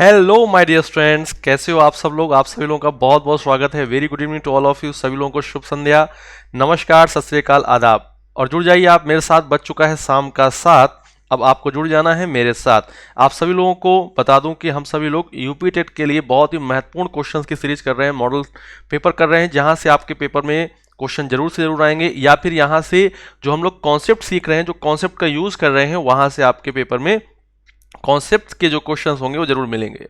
Hello my dear friends, कैसे हो आप सब लोग। आप सभी लोगों का बहुत बहुत स्वागत है। Very good evening to all of you. सभी लोगों को शुभ संध्या, नमस्कार, सत श्री अकाल, आदाब। और जुड़ जाइए आप मेरे साथ। बज चुका है शाम का 7। अब आपको जुड़ जाना है मेरे साथ। आप सभी लोगों को बता दूं कि हम सभी लोग यूपी टेट के लिए बहुत ही महत्वपूर्ण क्वेश्चंस की सीरीज कर रहे हैं, मॉडल पेपर कर रहे हैं, जहां से आपके पेपर में क्वेश्चन जरूर से जरूर आएंगे, या फिर यहाँ से जो हम लोग कॉन्सेप्ट सीख रहे हैं, जो कॉन्सेप्ट का यूज कर रहे हैं, वहां से आपके पेपर में कॉन्सेप्ट के जो क्वेश्चंस होंगे वो जरूर मिलेंगे।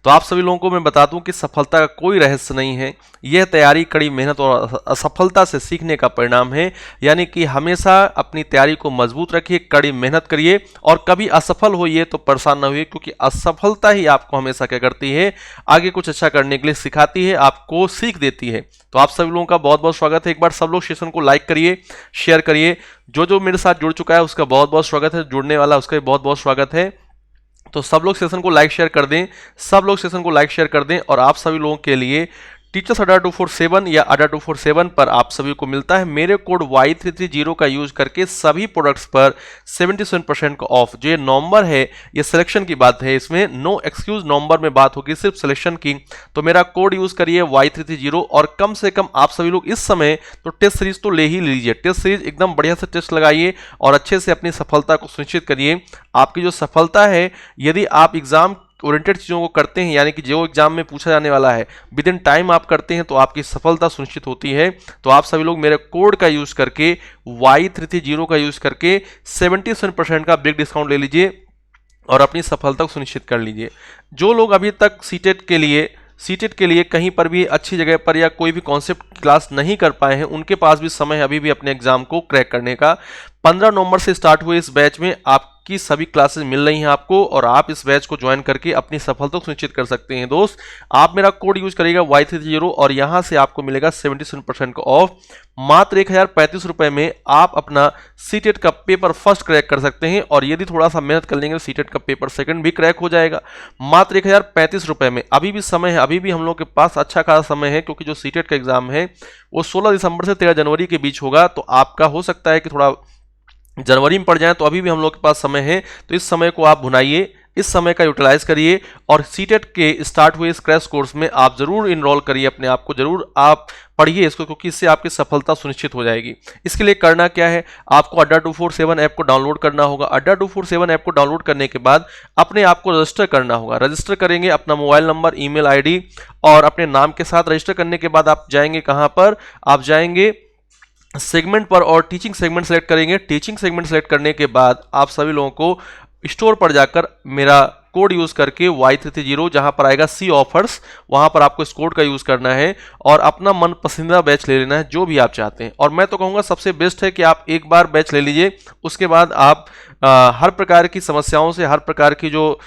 तो आप सभी लोगों को मैं बता दूं कि सफलता का कोई रहस्य नहीं है। यह तैयारी, कड़ी मेहनत और असफलता से सीखने का परिणाम है। यानी कि हमेशा अपनी तैयारी को मजबूत रखिए, कड़ी मेहनत करिए, और कभी असफल होइए तो परेशान न होइए, क्योंकि असफलता ही आपको हमेशा क्या करती है, आगे कुछ अच्छा करने के लिए सिखाती है, आपको सीख देती है। तो आप सभी लोगों का बहुत बहुत स्वागत है। एक बार सब लोग सेशन को लाइक करिए, शेयर करिए। जो मेरे साथ जुड़ चुका है उसका बहुत बहुत स्वागत है, जुड़ने वाला उसका भी बहुत बहुत स्वागत है। तो सब लोग सेशन को लाइक शेयर कर दें, सब लोग सेशन को लाइक शेयर कर दें। और आप सभी लोगों के लिए टीचर्स अड्डा 247 या अड्डा 247 पर आप सभी को मिलता है मेरे कोड Y330 का यूज करके सभी प्रोडक्ट्स पर 77% का ऑफ। जो ये नवंबर है, ये सिलेक्शन की बात है, इसमें नो एक्सक्यूज नवंबर में बात होगी, सिर्फ सिलेक्शन की। तो मेरा कोड यूज करिए Y330, और कम से कम आप सभी लोग इस समय तो टेस्ट सीरीज तो ले ही लीजिए। टेस्ट सीरीज एकदम बढ़िया से टेस्ट लगाइए और अच्छे से अपनी सफलता को सुनिश्चित करिए। आपकी जो सफलता है, यदि आप एग्जाम ओरिएंटेड चीज़ों को करते हैं, यानी कि जो एग्जाम में पूछा जाने वाला है विद इन टाइम आप करते हैं, तो आपकी सफलता सुनिश्चित होती है। तो आप सभी लोग मेरे कोड का यूज करके, Y330 का यूज करके 77% का बिग डिस्काउंट ले लीजिए और अपनी सफलता को सुनिश्चित कर लीजिए। जो लोग अभी तक सीटेट के लिए कहीं पर भी अच्छी जगह पर या कोई भी कॉन्सेप्ट क्लास नहीं कर पाए हैं, उनके पास भी समय है अभी भी अपने एग्जाम को क्रैक करने का। 15 नवंबर से स्टार्ट हुए इस बैच में आपकी सभी क्लासेस मिल रही हैं आपको, और आप इस बैच को ज्वाइन करके अपनी सफलता को सुनिश्चित कर सकते हैं। दोस्त, आप मेरा कोड यूज करिएगा Y330 और यहां से आपको मिलेगा 77% का ऑफ। मात्र 1035 रुपए में आप अपना सीटेट का पेपर फर्स्ट क्रैक कर सकते हैं, और यदि थोड़ा सा मेहनत कर लेंगे तो सीटेट का पेपर सेकंड भी क्रैक हो जाएगा। मात्र 1035 रुपए में। अभी भी समय है, अभी भी हम लोग के पास अच्छा खासा समय है, क्योंकि जो सीटेट का एग्जाम है वो 16 दिसंबर से 13 जनवरी के बीच होगा। तो आपका हो सकता है कि थोड़ा जनवरी में पड़ जाए, तो अभी भी हम लोग के पास समय है। तो इस समय को आप भुनाइए, इस समय का यूटिलाइज करिए, और सीटेट के स्टार्ट हुए इस क्रैश कोर्स में आप जरूर इनरोल करिए अपने आप को, जरूर आप पढ़िए इसको, क्योंकि इससे आपकी सफलता सुनिश्चित हो जाएगी। इसके लिए करना क्या है, आपको अड्डा 247 ऐप को डाउनलोड करना होगा। अड्डा 247 ऐप को डाउनलोड करने के बाद अपने आप को रजिस्टर करना होगा। रजिस्टर करेंगे अपना मोबाइल नंबर, ईमेल आईडी और अपने नाम के साथ। रजिस्टर करने के बाद आप जाएंगे कहां पर, आप जाएंगे सेगमेंट पर और टीचिंग सेगमेंट सेलेक्ट करेंगे। टीचिंग सेगमेंट सेलेक्ट करने के बाद आप सभी लोगों को स्टोर पर जाकर मेरा कोड यूज करके Y330, जहां पर आएगा सी ऑफर्स, वहां पर आपको इस कोड का यूज करना है और अपना मन पसंदीदा बैच ले लेना है, जो भी आप चाहते हैं। और मैं तो कहूंगा सबसे बेस्ट है कि आप एक बार बैच ले लीजिए, उसके बाद आप हर प्रकार की समस्याओं से, हर प्रकार की जो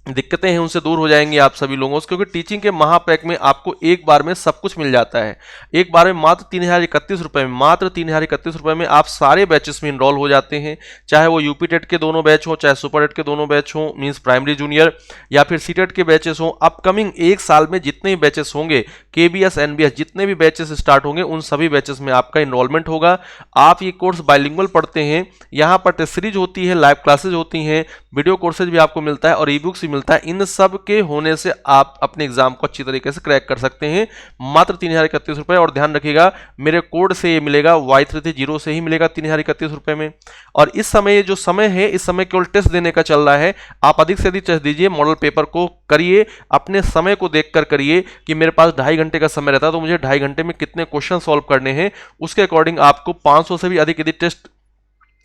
दिक्कतें हैं उनसे दूर हो जाएंगी आप सभी लोगों से, क्योंकि टीचिंग के महापैक में आपको एक बार में सब कुछ मिल जाता है। एक बार में मात्र 3031 रुपए में, मात्र 3031 रुपए में आप सारे बैचेस में इनरोल हो जाते हैं। चाहे वो यूपी टेट के दोनों बैच हो, चाहे सुपर टेट के दोनों बैच हो, मींस प्राइमरी जूनियर, या फिर सीटेट के बैचेस हो। अपकमिंग एक साल में जितने भी बैचेस होंगे, केबीएस एनबीएस, जितने भी बैचेस स्टार्ट होंगे, उन सभी बैचेस में आपका इनरोलमेंट होगा। आप ये कोर्स बाइलिंगुअल पढ़ते हैं, यहाँ पर टेस्ट सीरीज होती है, लाइव क्लासेज होती हैं, वीडियो कोर्सेज भी आपको मिलता है और ई बुक्स भी मिलता है। इन सब के होने से आप अपने एग्जाम को अच्छी तरीके से क्रैक कर सकते हैं, मात्र 3031 रुपए। और ध्यान रखिएगा, मेरे कोड से ये मिलेगा, Y330 से ही मिलेगा 3031 रुपए में। और इस समय जो समय है, इस समय केवल टेस्ट देने का चल रहा है। आप अधिक से अधिक टेस्ट दीजिए, मॉडल पेपर को करिए, अपने समय को देखकर करिए कि मेरे पास 2.5 घंटे का समय रहता है, तो मुझे 2.5 घंटे में कितने क्वेश्चन सॉल्व करने हैं, उसके अकॉर्डिंग आपको 500 से भी अधिक यदि टेस्ट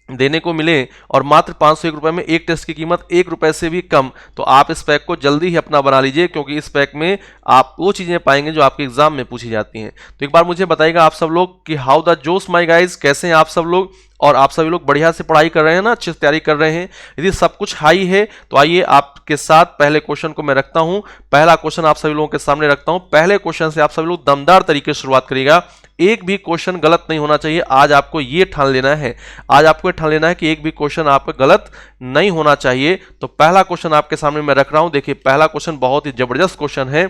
देने को मिले, और मात्र 501 रुपए में एक टेस्ट की कीमत 1 रुपए से भी कम, तो आप इस पैक को जल्दी ही अपना बना लीजिए, क्योंकि इस पैक में आप वो चीजें पाएंगे जो आपके एग्जाम में पूछी जाती हैं। तो एक बार मुझे बताइएगा आप सब लोग कि हाउ द जोश माय गाइस, कैसे हैं आप सब लोग, और आप सभी लोग बढ़िया से पढ़ाई कर रहे हैं ना, अच्छे से तैयारी कर रहे हैं। यदि सब कुछ हाई है तो आइए आपके साथ पहले क्वेश्चन को मैं रखता हूं। पहला क्वेश्चन आप सभी लोगों के सामने रखता हूं। पहले क्वेश्चन से आप सभी लोग दमदार तरीके से शुरुआत करिएगा, एक भी क्वेश्चन गलत नहीं होना चाहिए। आज आपको ये ठान लेना है, आज आपको ये ठान लेना है कि एक भी क्वेश्चन आपका गलत नहीं होना चाहिए। तो पहला क्वेश्चन आपके सामने मैं रख रहा हूं। देखिए, पहला क्वेश्चन बहुत ही जबरदस्त क्वेश्चन है।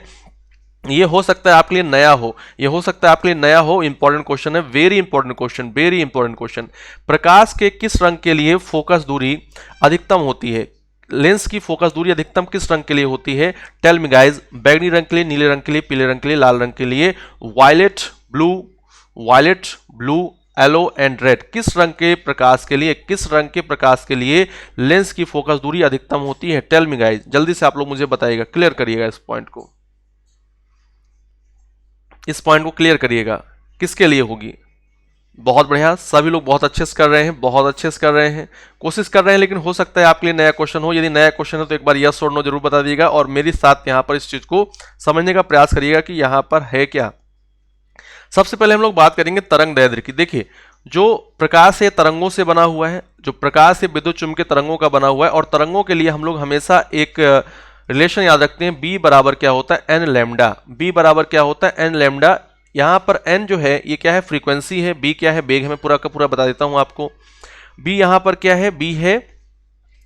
ये हो सकता है आपके लिए नया हो, ये हो सकता है आपके लिए नया हो। इंपॉर्टेंट क्वेश्चन है, very important question, very important question. प्रकाश के किस रंग के लिए फोकस दूरी अधिकतम होती है? लेंस की फोकस दूरी अधिकतम किस रंग के लिए होती है? Tell me guys. बैगनी रंग के लिए, नीले रंग के लिए, पीले रंग के लिए, लाल रंग के लिए, violet blue yellow and red. किस रंग के प्रकाश के लिए, किस रंग के प्रकाश के लिए लेंस की फोकस दूरी अधिकतम होती है? टेल मी गाइस, जल्दी से आप लोग मुझे बताइएगा, क्लियर करिएगा इस पॉइंट को, इस पॉइंट को क्लियर करिएगा, किसके लिए होगी? बहुत बढ़िया, सभी लोग बहुत अच्छे से कर रहे हैं, बहुत अच्छे से कर रहे हैं, कोशिश कर रहे हैं, लेकिन हो सकता है आपके लिए नया क्वेश्चन हो। यदि नया क्वेश्चन है तो एक बार यस और नो जरूर बता दीजिएगा और मेरे साथ यहाँ पर इस चीज को समझने का प्रयास करिएगा कि यहाँ पर है क्या। सबसे पहले हम लोग बात करेंगे तरंग दैर्ध्य की। देखिए, जो प्रकाश है तरंगों से बना हुआ है, जो प्रकाश है विद्युत चुम्बकीय तरंगों का बना हुआ है, और तरंगों के लिए हम लोग हमेशा एक रिलेशन याद रखते हैं, बी बराबर क्या होता है? N lambda. बी बराबर क्या होता है? N lambda. यहाँ पर एन जो है ये क्या है? फ्रीक्वेंसी है। बी क्या है? बेग है। मैं पूरा का पूरा बता देता हूं आपको। बी यहाँ पर क्या है? बी है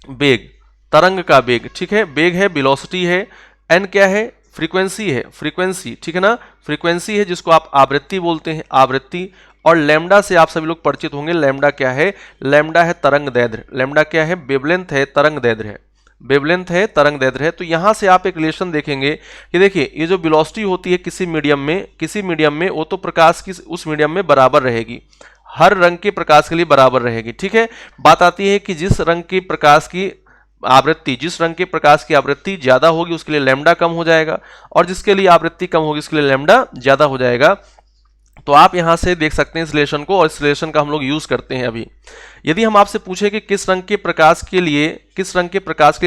बेग, तरंग का बेग, ठीक है, बेग है, वेलोसिटी है। एन क्या है? फ्रीक्वेंसी है, फ्रीक्वेंसी, ठीक है ना, फ्रीक्वेंसी है जिसको आप आवृत्ति बोलते हैं, आवृत्ति। और लैम्डा से आप सभी लोग परिचित होंगे। लैम्डा क्या है? लैम्डा है तरंग दैर्ध्य। लैम्डा क्या है? वेवलेंथ है, तरंग दैर्ध्य है, वेवलेंथ है, तरंग दैर्ध्य है। तो यहां से आप एक रिलेशन देखेंगे कि देखिए, ये जो वेलोसिटी होती है किसी मीडियम में वो तो प्रकाश की उस मीडियम में बराबर रहेगी, हर रंग के प्रकाश के लिए बराबर रहेगी, ठीक है। बात आती है कि जिस रंग के प्रकाश की आवृत्ति, जिस रंग के प्रकाश की आवृत्ति ज्यादा होगी उसके लिए लैम्डा कम हो जाएगा, और जिसके लिए आवृत्ति कम होगी उसके लिए लैम्डा ज्यादा हो जाएगा। तो आप यहां से देख सकते हैं इस रिलेशन को, और इस रिलेशन का हम लोग यूज करते हैं अभी। यदि हम आपसे पूछे कि किस रंग के प्रकाश के लिए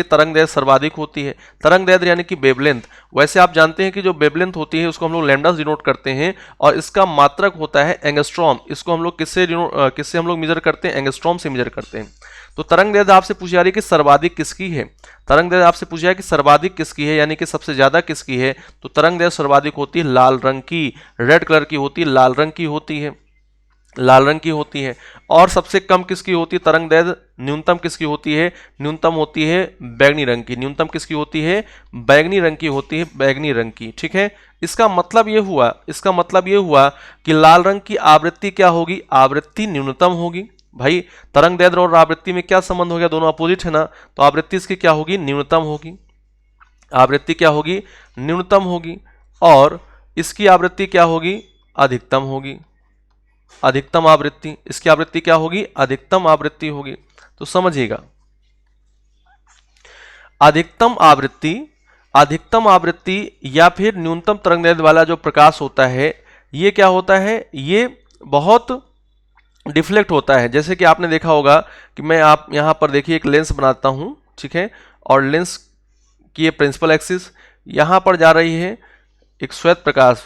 तरंग दैर्ध्य सर्वाधिक होती है, तरंग दैर्ध्य यानी कि वेवलेंथ, वैसे आप जानते हैं कि जो वेवलेंथ होती है उसको हम लोग लैम्डा से डिनोट करते हैं, और इसका मात्रक होता है एंगस्ट्रॉम। इसको हम लोग किससे हम लोग मेजर करते हैं? एंगस्ट्रॉम से मेजर करते हैं। तो तरंग दैर्ध्य आपसे पूछी जा रही है कि सर्वाधिक किसकी है, तरंग दैर्ध्य आपसे पूछा है कि सर्वाधिक किसकी है, यानी कि सबसे ज्यादा किसकी है। तो तरंग दैर्ध्य सर्वाधिक होती है लाल रंग की, रेड कलर की होती है, लाल रंग की होती है, लाल रंग की होती है। और सबसे कम किसकी होती है तरंग दैर्ध्य? न्यूनतम किसकी होती है? न्यूनतम होती है बैगनी रंग की। न्यूनतम किसकी होती है? बैगनी रंग की होती है, बैगनी रंग की, ठीक है। इसका मतलब ये हुआ कि लाल रंग की आवृत्ति क्या होगी? आवृत्ति न्यूनतम होगी। भाई, तरंग दैर्ध्य और आवृत्ति में क्या संबंध हो गया? दोनों अपोजिट है ना, तो आवृत्ति इसकी क्या होगी? न्यूनतम होगी। आवृत्ति क्या होगी? न्यूनतम होगी। और इसकी आवृत्ति क्या होगी? अधिकतम होगी। अधिकतम आवृत्ति, इसकी आवृत्ति क्या होगी? अधिकतम आवृत्ति होगी। तो समझिएगा, अधिकतम आवृत्ति या फिर न्यूनतम तरंग दैर्ध्य वाला जो प्रकाश होता है, ये क्या होता है? ये बहुत डिफ्लेक्ट होता है। जैसे कि आपने देखा होगा कि मैं आप यहां पर देखिए एक लेंस बनाता हूं, ठीक है, और लेंस की ये प्रिंसिपल एक्सिस, यहां पर जा रही है एक श्वेत प्रकाश,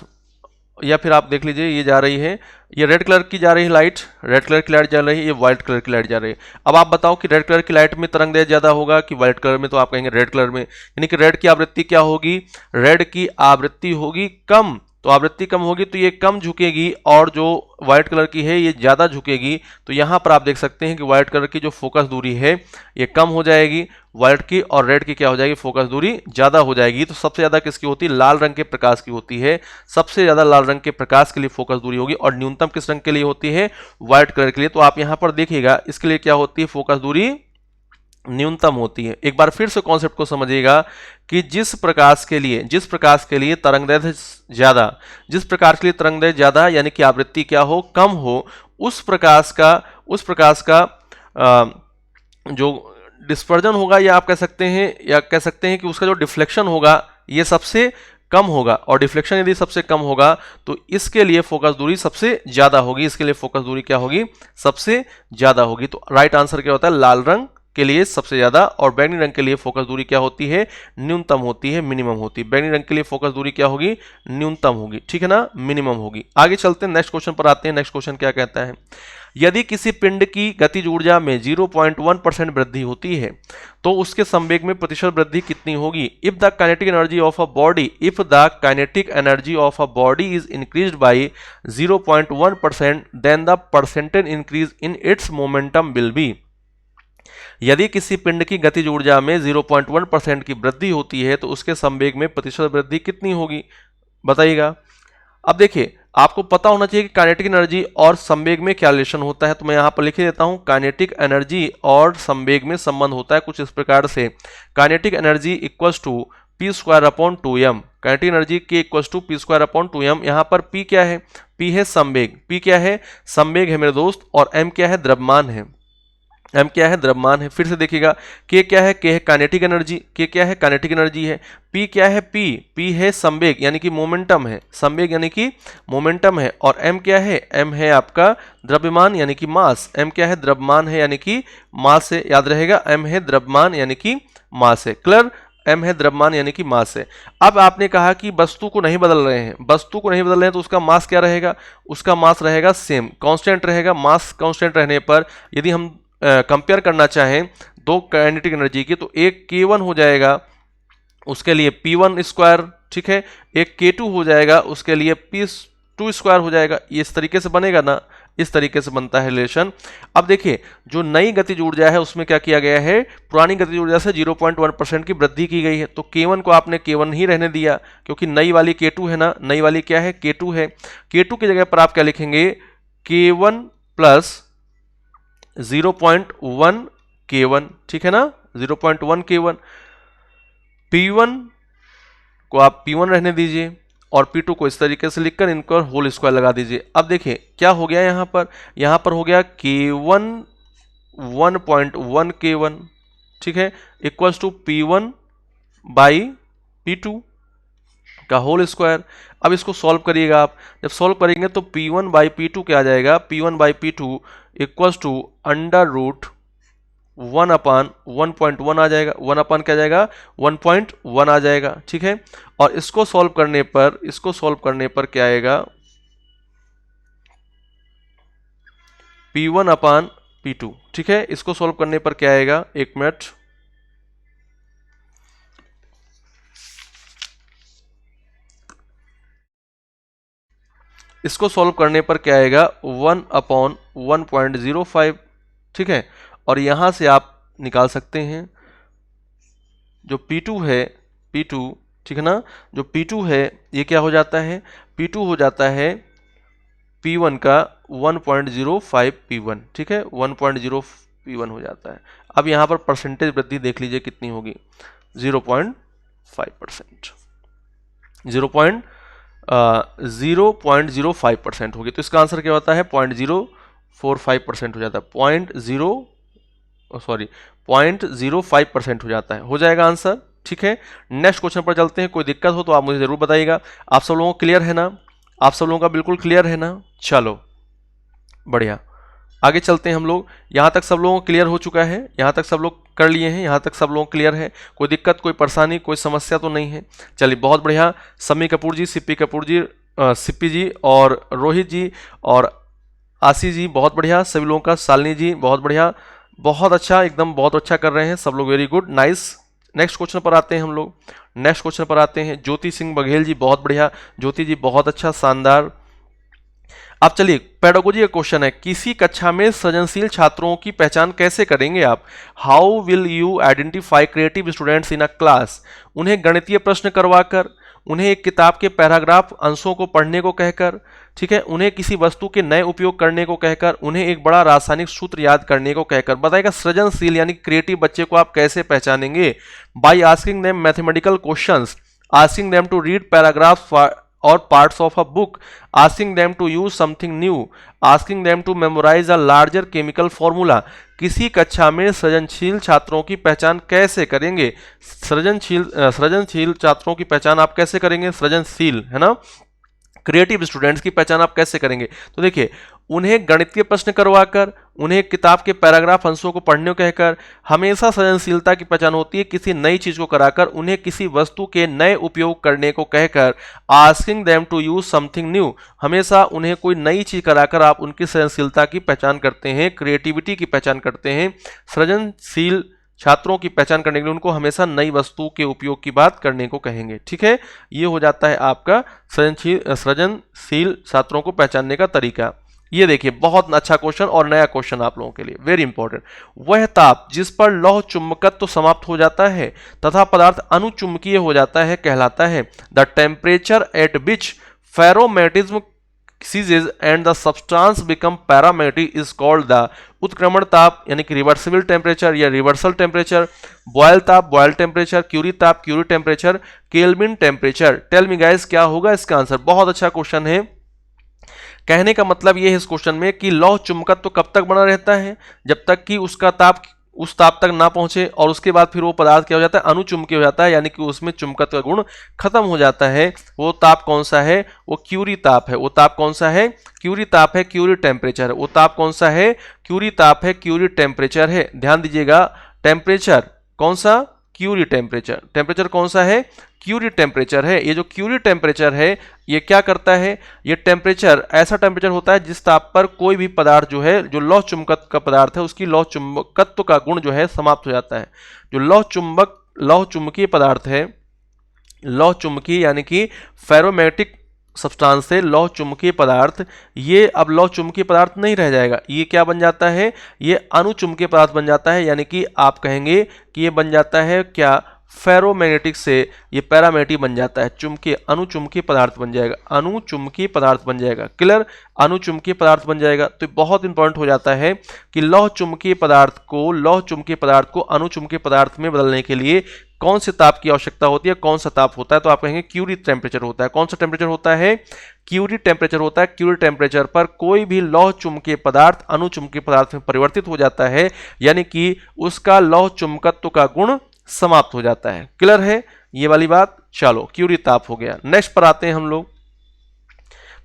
या फिर आप देख लीजिए ये जा रही है, ये रेड कलर की जा रही है लाइट, रेड कलर की लाइट जा रही है, ये व्हाइट कलर की लाइट जा रही है। अब आप बताओ कि रेड कलर की लाइट में तरंग दैर्ध्य ज्यादा होगा कि व्हाइट कलर में? तो आप कहेंगे रेड कलर में, यानी कि रेड की आवृत्ति क्या होगी? रेड की आवृत्ति होगी कम। तो आवृत्ति कम होगी तो ये कम झुकेगी, और जो व्हाइट कलर की है ये ज्यादा झुकेगी। तो यहां पर आप देख सकते हैं कि व्हाइट कलर की जो फोकस दूरी है ये कम हो जाएगी, व्हाइट की, और रेड की क्या हो जाएगी? फोकस दूरी ज्यादा हो जाएगी। तो सबसे ज्यादा किसकी होती है? लाल रंग के प्रकाश की होती है, सबसे ज्यादा लाल रंग के प्रकाश के लिए फोकस दूरी होगी। और न्यूनतम किस रंग के लिए होती है? व्हाइट कलर के लिए। तो आप यहां पर देखिएगा इसके लिए क्या होती है? फोकस दूरी न्यूनतम होती है। एक बार फिर से कॉन्सेप्ट को समझिएगा कि जिस प्रकाश के लिए तरंग दैर्ध्य ज्यादा, जिस प्रकाश के लिए तरंग दैर्ध्य ज्यादा यानी कि आवृत्ति क्या हो? कम हो, उस प्रकाश का जो डिस्पर्जन होगा, या आप कह सकते हैं कि उसका जो डिफ्लेक्शन होगा ये सबसे कम होगा। और डिफ्लेक्शन यदि सबसे कम होगा तो इसके लिए फोकस दूरी सबसे ज्यादा होगी, इसके लिए फोकस दूरी क्या होगी? सबसे ज्यादा होगी। तो राइट आंसर क्या होता है? लाल रंग के लिए सबसे ज्यादा, और बैगनी रंग के लिए फोकस दूरी क्या होती है? न्यूनतम होती है, मिनिमम होती है। बैगनी रंग के लिए फोकस दूरी क्या होगी? न्यूनतम होगी, ठीक है ना, मिनिमम होगी। आगे चलते हैं, नेक्स्ट क्वेश्चन पर आते हैं। नेक्स्ट क्वेश्चन क्या कहता है? यदि किसी पिंड की गतिज ऊर्जा में 0.1% वृद्धि होती है तो उसके संवेग में प्रतिशत वृद्धि कितनी होगी? If the kinetic energy of a body is increased by 0.1%, then the percentage increase in its momentum will be. यदि किसी पिंड की गतिज ऊर्जा में 0.1% की वृद्धि होती है तो उसके संवेग में प्रतिशत वृद्धि कितनी होगी? बताइएगा। अब देखिए, आपको पता होना चाहिए कि काइनेटिक एनर्जी और संवेग में क्या रिलेशन होता है, तो मैं यहां पर लिख देता हूं काइनेटिक एनर्जी और संवेग में संबंध होता है कुछ इस प्रकार से। Kinetic energy equals to P square upon 2m, kinetic energy के equals to P square upon 2m। यहां पर p क्या है, p है संवेग, p क्या है संवेग है मेरे दोस्त, और m क्या है द्रव्यमान है, m क्या है द्रव्यमान है। फिर से देखिएगा k क्या है, k है काइनेटिक एनर्जी, k क्या है काइनेटिक एनर्जी है। p क्या है, p है संवेग यानी कि मोमेंटम है, संवेग यानी कि मोमेंटम है। और m क्या है, m है आपका द्रव्यमान यानी कि मास, m क्या है द्रव्यमान है यानी कि मास है, याद रहेगा m है द्रव्यमान यानी कि मास है। क्लियर, m है द्रव्यमान यानी कि मास है। अब आपने कहा कि वस्तु को नहीं बदल रहे हैं, वस्तु को नहीं बदल रहे हैं तो उसका मास क्या रहेगा, उसका मास रहेगा सेम, कांस्टेंट रहेगा। मास कांस्टेंट रहने पर यदि हम कंपेयर करना चाहें दो काइनेटिक एनर्जी की, तो एक k1 हो जाएगा उसके लिए p1 स्क्वायर, ठीक है, एक k2 हो जाएगा उसके लिए p2 स्क्वायर हो जाएगा। ये इस तरीके से बनेगा ना, इस तरीके से बनता है रिलेशन। अब देखिए जो नई गतिज ऊर्जा है उसमें क्या किया गया है, पुरानी गतिज ऊर्जा से 0.1% की वृद्धि की गई है। तो k1 को आपने k1 ही रहने दिया क्योंकि नई वाली k2 है ना, नई वाली क्या है k2 है। k2 की जगह पर आप क्या लिखेंगे, k1 प्लस 0.1 k1, ठीक है ना, 0.1 k1। p1 को आप p1 रहने दीजिए और p2 को इस तरीके से लिखकर इनको होल स्क्वायर लगा दीजिए। अब देखिए क्या हो गया यहां पर हो गया k1 1.1 k1, ठीक है, equals to p1 by p2 का होल स्क्वायर। अब इसको सॉल्व करिएगा आप, जब सॉल्व करेंगे तो p1 बाई p2 क्या आ जाएगा, p1 by p2 equals to under root 1 upon 1.1 आ जाएगा, 1 अपान क्या आ जाएगा 1.1 आ जाएगा, ठीक है। और इसको सॉल्व करने पर क्या आएगा, p1 अपान p2, ठीक है। इसको सॉल्व करने पर क्या आएगा, एक मिनट, इसको सॉल्व करने पर क्या आएगा 1 अपॉन 1.05, ठीक है। और यहां से आप निकाल सकते हैं जो P2 है, P2, ठीक है ना, जो P2 है ये क्या हो जाता है, P2 हो जाता है P1 का 1.05 P1, ठीक है, 1.0 P1 हो जाता है। अब यहाँ पर परसेंटेज वृद्धि देख लीजिए कितनी होगी, 0.5%, 0.05% होगी। तो इसका आंसर क्या होता है 0.045% हो जाता है, 0.05% हो जाता है, हो जाएगा आंसर, ठीक है। नेक्स्ट क्वेश्चन पर चलते हैं, कोई दिक्कत हो तो आप मुझे जरूर बताइएगा। आप सब लोगों को क्लियर है ना, आप सब लोगों का बिल्कुल क्लियर है ना, चलो बढ़िया, आगे चलते हैं हम लोग। यहां तक सब लोगों को क्लियर हो चुका है, यहां तक सब लोग कर लिए हैं, यहां तक सब लोगों को क्लियर है, कोई दिक्कत कोई परेशानी कोई समस्या तो नहीं है। चलिए बहुत बढ़िया, समी कपूर जी, सिप्पी कपूर जी, सिप्पी जी और रोहित जी और आशीष जी, बहुत बढ़िया सभी लोगों का, शालिनी जी बहुत बढ़िया, बहुत अच्छा, एकदम बहुत अच्छा कर रहे हैं सब लोग, very good, nice. Next question पर आते हैं हम लोग, नेक्स्ट क्वेश्चन पर आते हैं। ज्योति सिंह बघेल जी बहुत बढ़िया, ज्योति जी बहुत अच्छा, शानदार। अब चलिए पेडागोजी का क्वेश्चन है, किसी कक्षा में सृजनशील छात्रों की पहचान कैसे करेंगे आप, how will you identify creative students in a class. उन्हें गणितीय प्रश्न करवाकर, उन्हें एक किताब के पैराग्राफ अंशों को पढ़ने को कहकर, ठीक है, उन्हें किसी वस्तु के नए उपयोग करने को कहकर, उन्हें एक बड़ा रासायनिक सूत्र याद करने को कहकर। बताएगा सृजनशील यानी क्रिएटिव बच्चे को आप कैसे पहचानेंगे, by asking them mathematical questions, asking them to read paragraphs or parts of a book, asking them to use something new, asking them to memorize a larger chemical formula। किसी कक्षा में सृजनशील छात्रों की पहचान कैसे करेंगे, सृजनशील छात्रों की पहचान आप कैसे करेंगे, सृजनशील है ना, क्रिएटिव स्टूडेंट्स की पहचान आप कैसे करेंगे। तो देखिए उन्हें गणितीय प्रश्न करवाकर, उन्हें किताब के पैराग्राफ अंशों को पढ़ने को कहकर, हमेशा सृजनशीलता की पहचान होती है किसी नई चीज को कराकर, उन्हें किसी वस्तु के नए उपयोग करने को कहकर, asking them to use something new, हमेशा उन्हें कोई नई चीज कराकर आप उनकी सृजनशीलता की पहचान करते हैं, क्रिएटिविटी की पहचान करते हैं। सृजनशील छात्रों की पहचान करने के लिए उनको हमेशा नई वस्तु के उपयोग की बात करने को कहेंगे, ठीक है। ये हो जाता है आपका सृजनशील छात्रों को पहचानने का तरीका। ये देखिए बहुत अच्छा क्वेश्चन और नया क्वेश्चन आप लोगों के लिए, वेरी इंपॉर्टेंट। वह ताप जिस पर लौह चुंबकत्व तो समाप्त हो जाता है तथा पदार्थ अनुचुंबकीय हो जाता है कहलाता है। The temperature at which ferromagnetism ceases and the substance become paramagnetic is called the उत्क्रमण ताप यानी कि रिवर्सिबल टेम्परेचर या रिवर्सल टेम्परेचर, बॉयल ताप बॉयल टेम्परेचर, क्यूरी ताप Curie temperature, Kelvin temperature. Tell me guys क्या होगा इसका आंसर? बहुत अच्छा क्वेश्चन है। कहने का मतलब ये है इस क्वेश्चन में कि लौह चुंबकत्व कब तक बना रहता है? जब तक कि उसका ताप उस ताप तक ना पहुंचे, और उसके बाद फिर वो पदार्थ क्या हो जाता है? अणुचुंबकीय हो जाता है, यानी कि उसमें चुंबकत्व का गुण खत्म हो जाता है। वो ताप कौन सा है? वो क्यूरी ताप है। वो ताप कौन सा है? क्यूरी ताप है, क्यूरी टेम्परेचर। वो ताप कौन सा है? क्यूरी ताप है, क्यूरी टेम्परेचर है। ध्यान दीजिएगा, टेम्परेचर कौन सा? Curie temperature. टेम्परेचर कौन सा है? क्यूरी टेम्परेचर है। ये जो क्यूरी टेम्परेचर है ये क्या करता है? ये टेम्परेचर ऐसा टेम्परेचर होता है जिस ताप पर कोई भी पदार्थ जो है, जो लौह चुंबकत्व का पदार्थ है, उसकी लौह चुंबकत्व का गुण जो है समाप्त हो जाता है। जो लौह चुंबकीय पदार्थ है, लौह चुंबकीय यानी कि फेरोमैग्नेटिक सब्सटेंस से लौह चुंबकीय पदार्थ, ये अब लौह चुंबकीय पदार्थ नहीं रह जाएगा। ये क्या बन जाता है? ये अणुचुंबकीय पदार्थ बन जाता है, यानी कि आप कहेंगे कि ये बन जाता है क्या? फेरोमैग्नेटिक से ये पैरामैग्नेटिक बन जाता है, चुंबकीय अणुचुंबकीय पदार्थ बन जाएगा। अणुचुंबकीय पदार्थ बन जाएगा। क्लियर? अणुचुंबकीय पदार्थ बन जाएगा। तो बहुत इंपॉर्टेंट हो जाता है कि लौह चुंबकीय पदार्थ को अणुचुंबकीय पदार्थ में बदलने के लिए कौन से ताप की आवश्यकता होती है, कौन सा ताप होता है? तो आप कहेंगे क्यूरी टेम्परेचर होता है। कौन सा टेम्परेचर होता है? क्यूरी टेम्परेचर होता है। क्यूरी टेम्परेचर पर कोई भी लौह चुंबकीय पदार्थ अणुचुंबकीय पदार्थ में परिवर्तित हो जाता है, यानी कि उसका लौह चुंबकत्व का गुण समाप्त हो जाता है। क्लियर है ये वाली बात? चलो, क्यूरी ताप हो गया। नेक्स्ट पर आते हैं हम लोग।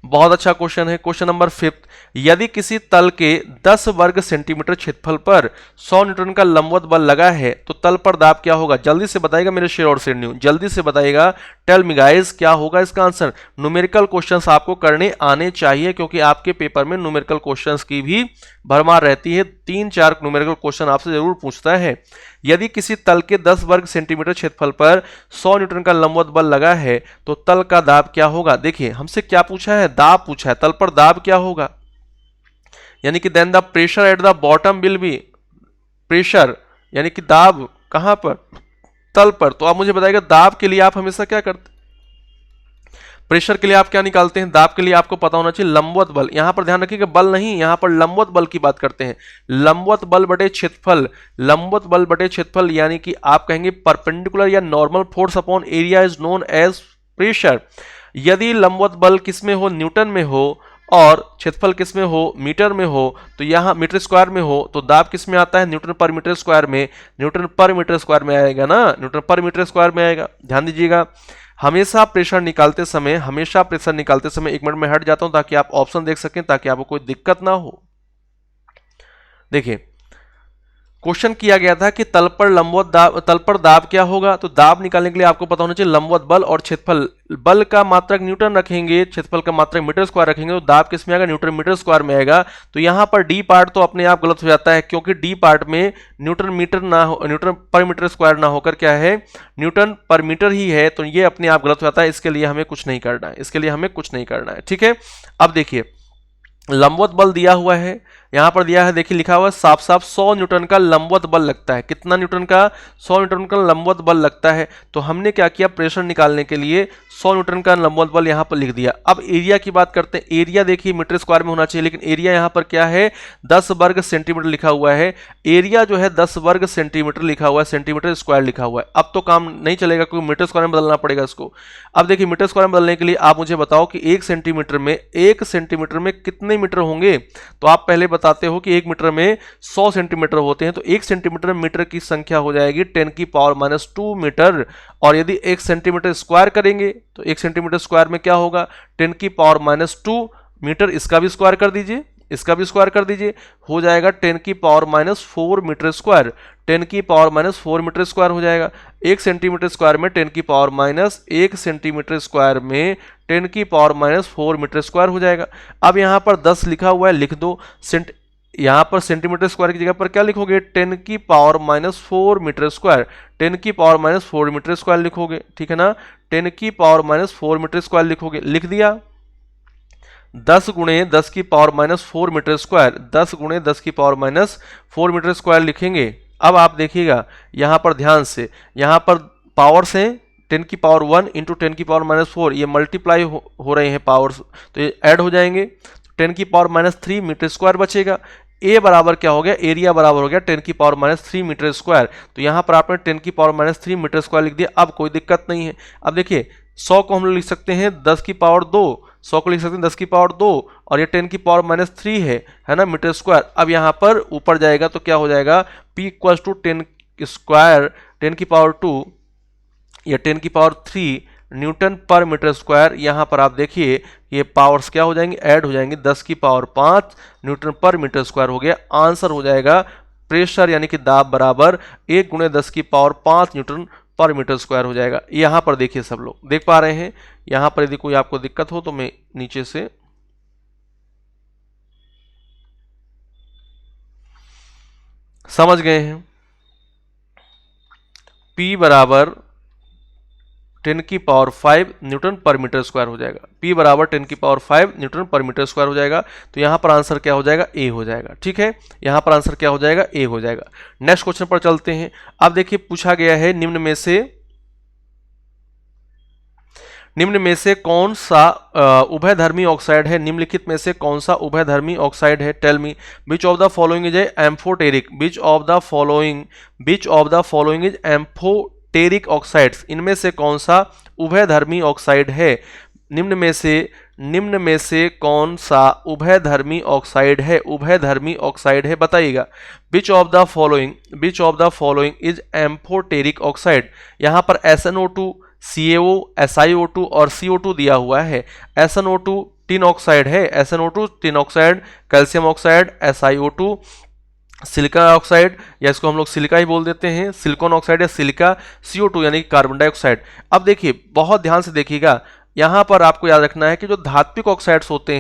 बहुत अच्छा क्वेश्चन है, क्वेश्चन नंबर 5। यदि किसी तल के 10 वर्ग सेंटीमीटर क्षेत्रफल पर 100 न्यूटन का लंबवत बल लगा है तो तल पर दाब क्या होगा? जल्दी से बताइएगा मेरे शेर और शेर न्यू, जल्दी से बताइएगा। टेल मी गाइस क्या होगा इसका आंसर? न्यूमेरिकल क्वेश्चंस आपको करने आने चाहिए, क्योंकि आपके पेपर में न्यूमेरिकल क्वेश्चंस की भी भरमार रहती है। 3-4 न्यूमेरिकल क्वेश्चन आपसे जरूर पूछता है। यदि किसी तल के 10 वर्ग सेंटीमीटर क्षेत्रफल पर 100 न्यूटन का लंबवत बल लगा है तो तल का दाब क्या होगा? देखिए हमसे क्या पूछा है? दाब पूछा है। तल पर दाब क्या होगा? यानी कि then the pressure at the bottom will be, pressure यानी कि दाब कहां पर? तल पर। तो आप मुझे बताइएगा दाब के लिए आप हमेशा क्या करते? प्रेशर के लिए आप क्या निकालते हैं? दाब के लिए आपको पता होना चाहिए लंबवत बल। यहां पर ध्यान रखिएगा बल नहीं, यहां पर लंबवत बल की बात करते हैं। लंबवत बल बटे क्षेत्रफल, लंबवत बल बटे क्षेत्रफल, यानी कि आप कहेंगे परपेंडिकुलर या normal force upon area is known as pressure. यदि लंबवत बल किसमें हो? न्यूटन में हो, और क्षेत्रफल किसमें हो? मीटर में हो। तो यहां मीटर स्क्वायर में हो तो दाब किसमें आता है? न्यूटन पर मीटर स्क्वायर में। न्यूटन पर मीटर स्क्वायर में आएगा ना, न्यूटन पर मीटर स्क्वायर में आएगा। ध्यान दीजिएगा, हमेशा प्रेशर निकालते समय 1 मिनट में हट जाता हूं ताकि आप ऑप्शन देख सकें, ताकि आपको कोई दिक्कत ना हो। देखिए क्वेश्चन किया गया था कि तल पर दाब क्या होगा? तो दाब निकालने के लिए आपको पता होना चाहिए लंबवत बल और क्षेत्रफल। बल का मात्रक न्यूटन रखेंगे, क्षेत्रफल का मात्रक मीटर स्क्वायर रखेंगे, तो दाब किस में आएगा? न्यूटन मीटर स्क्वायर में आएगा। तो यहां पर डी पार्ट तो अपने आप गलत हो जाता है, क्योंकि डी पार्ट में न्यूटन पर मीटर स्क्वायर ना होकर क्या है? न्यूटन पर मीटर ही है। तो ये अपने आप गलत हो जाता है। इसके लिए हमें कुछ नहीं करना है, ठीक है। अब देखिए लंबवत बल दिया हुआ है, यहां पर दिया है, देखिए लिखा हुआ है साफ साफ 100 न्यूटन का लंबवत बल लगता है। कितना न्यूटन का? 100 न्यूटन का लंबवत बल लगता है। तो हमने क्या किया? प्रेशर निकालने के लिए 100 न्यूटन का लंबवत बल यहां पर लिख दिया। अब एरिया की बात करते हैं। एरिया देखिए मीटर स्क्वायर में होना चाहिए, लेकिन एरिया यहां पर क्या है? 10 वर्ग सेंटीमीटर लिखा हुआ है। एरिया जो है 10 वर्ग सेंटीमीटर लिखा हुआ है, सेंटीमीटर स्क्वायर लिखा हुआ है। अब तो काम नहीं चलेगा, क्योंकि मीटर स्क्वायर में बदलना पड़ेगा इसको। अब देखिए मीटर स्क्वायर में बदलने के लिए आप मुझे बताओ कि 1 सेंटीमीटर में कितने मीटर होंगे? तो आप पहले बताते हो कि 1 मीटर में 100 सेंटीमीटर होते हैं, तो 1 सेंटीमीटर में मीटर की संख्या हो जाएगी 10⁻² मीटर। और यदि 1 सेंटीमीटर स्क्वायर करेंगे तो 1 सेंटीमीटर स्क्वायर में क्या होगा? 10⁻² मीटर। इसका भी स्क्वायर कर दीजिए, हो जाएगा 10⁻⁴ मीटर स्क्वायर। 10⁻⁴ मीटर स्क्वायर हो जाएगा। 1 सेंटीमीटर स्क्वायर में 10⁻1 सेंटीमीटर स्क्वायर में 10⁻⁴ मीटर स्क्वायर हो जाएगा। अब यहां पर 10 लिखा हुआ है, लिख दो। यहां पर सेंटीमीटर स्क्वायर की जगह पर क्या लिखोगे? 10⁻⁴ मीटर स्क्वायर। 10⁻⁴ मीटर स्क्वायर लिखोगे, ठीक है ना। 10⁻⁴ मीटर स्क्वायर लिखोगे, लिख दिया। 10 × 10⁻⁴ मीटर स्क्वायर, 10 × 10⁻⁴ मीटर स्क्वायर लिखेंगे। अब आप देखिएगा यहां पर ध्यान से, यहां पर पावर्स हैं 10 की पावर 1 इंटू 10 की पावर -4, ये मल्टीप्लाई हो रहे हैं पावर्स, तो ये ऐड हो जाएंगे। 10 की पावर -3 मीटर स्क्वायर बचेगा। ए बराबर क्या हो गया, एरिया बराबर हो गया 10 की पावर -3 मीटर स्क्वायर। तो यहाँ पर आपने 10 की पावर -3 मीटर स्क्वायर लिख दिया। अब कोई दिक्कत नहीं है। अब देखिए 100 को हम लोग लिख सकते हैं 10 की पावर 2, 100 को लिख सकते हैं 10 की पावर 2, और ये 10 की पावर -3 है ना, मीटर स्क्वायर। अब यहाँ पर ऊपर जाएगा तो क्या हो जाएगा, P इक्वल टू 10 स्क्वायर 10 की पावर 2 या 10 की पावर 3 न्यूटन पर मीटर स्क्वायर। यहाँ पर आप देखिए ये पावर्स क्या हो जाएंगे, ऐड हो जाएंगे। 10 की पावर 5 न्यूटन पर मीटर स्क्वायर हो गया। आंसर हो जाएगा प्रेशर यानी कि दाब बराबर 1 गुणे 10 की पावर 5 न्यूटन पर मीटर स्क्वायर हो जाएगा। यहाँ पर देखिए सब लोग देख पा रहे हैं। यहाँ पर यदि कोई आपको दिक्कत हो तो मैं नीचे से समझ गए हैं। P बराबर 10 की पावर 5 न्यूटन पर मीटर स्क्वायर हो जाएगा। P बराबर 10 की पावर 5 न्यूटन पर मीटर स्क्वायर हो जाएगा। तो यहाँ पर आंसर क्या हो जाएगा, ए हो जाएगा। ठीक है, यहाँ पर आंसर क्या हो जाएगा, ए हो जाएगा। नेक्स्ट क्वेश्चन पर चलते हैं। अब देखिए पूछा गया है निम्न में से कौन सा उभयधर्मी ऑक्साइड है, निम्नलिखित में से कौन सा उभयधर्मी ऑक्साइड है। Tell me which of the following is amphoteric, which of the following is amphoteric oxides, इनमें से कौन सा उभयधर्मी ऑक्साइड है। निम्न में से कौन सा उभयधर्मी ऑक्साइड है बताइएगा। विच of the following is amphoteric oxide. यहाँ पर SnO2, CaO, SiO2 और CO2 दिया हुआ है। SnO2 टिन ऑक्साइड है, SnO2 tin oxide, calcium oxide, SiO2 silica oxide, या इसको हम लोग सिलिका ही बोल देते हैं, सिलिकॉन ऑक्साइड या सिलिका, CO2 यानी कार्बन डाइऑक्साइड। अब देखिए बहुत ध्यान से देखिएगा, यहां पर आपको याद रखना है कि जो धात्विक ऑक्साइड्स होते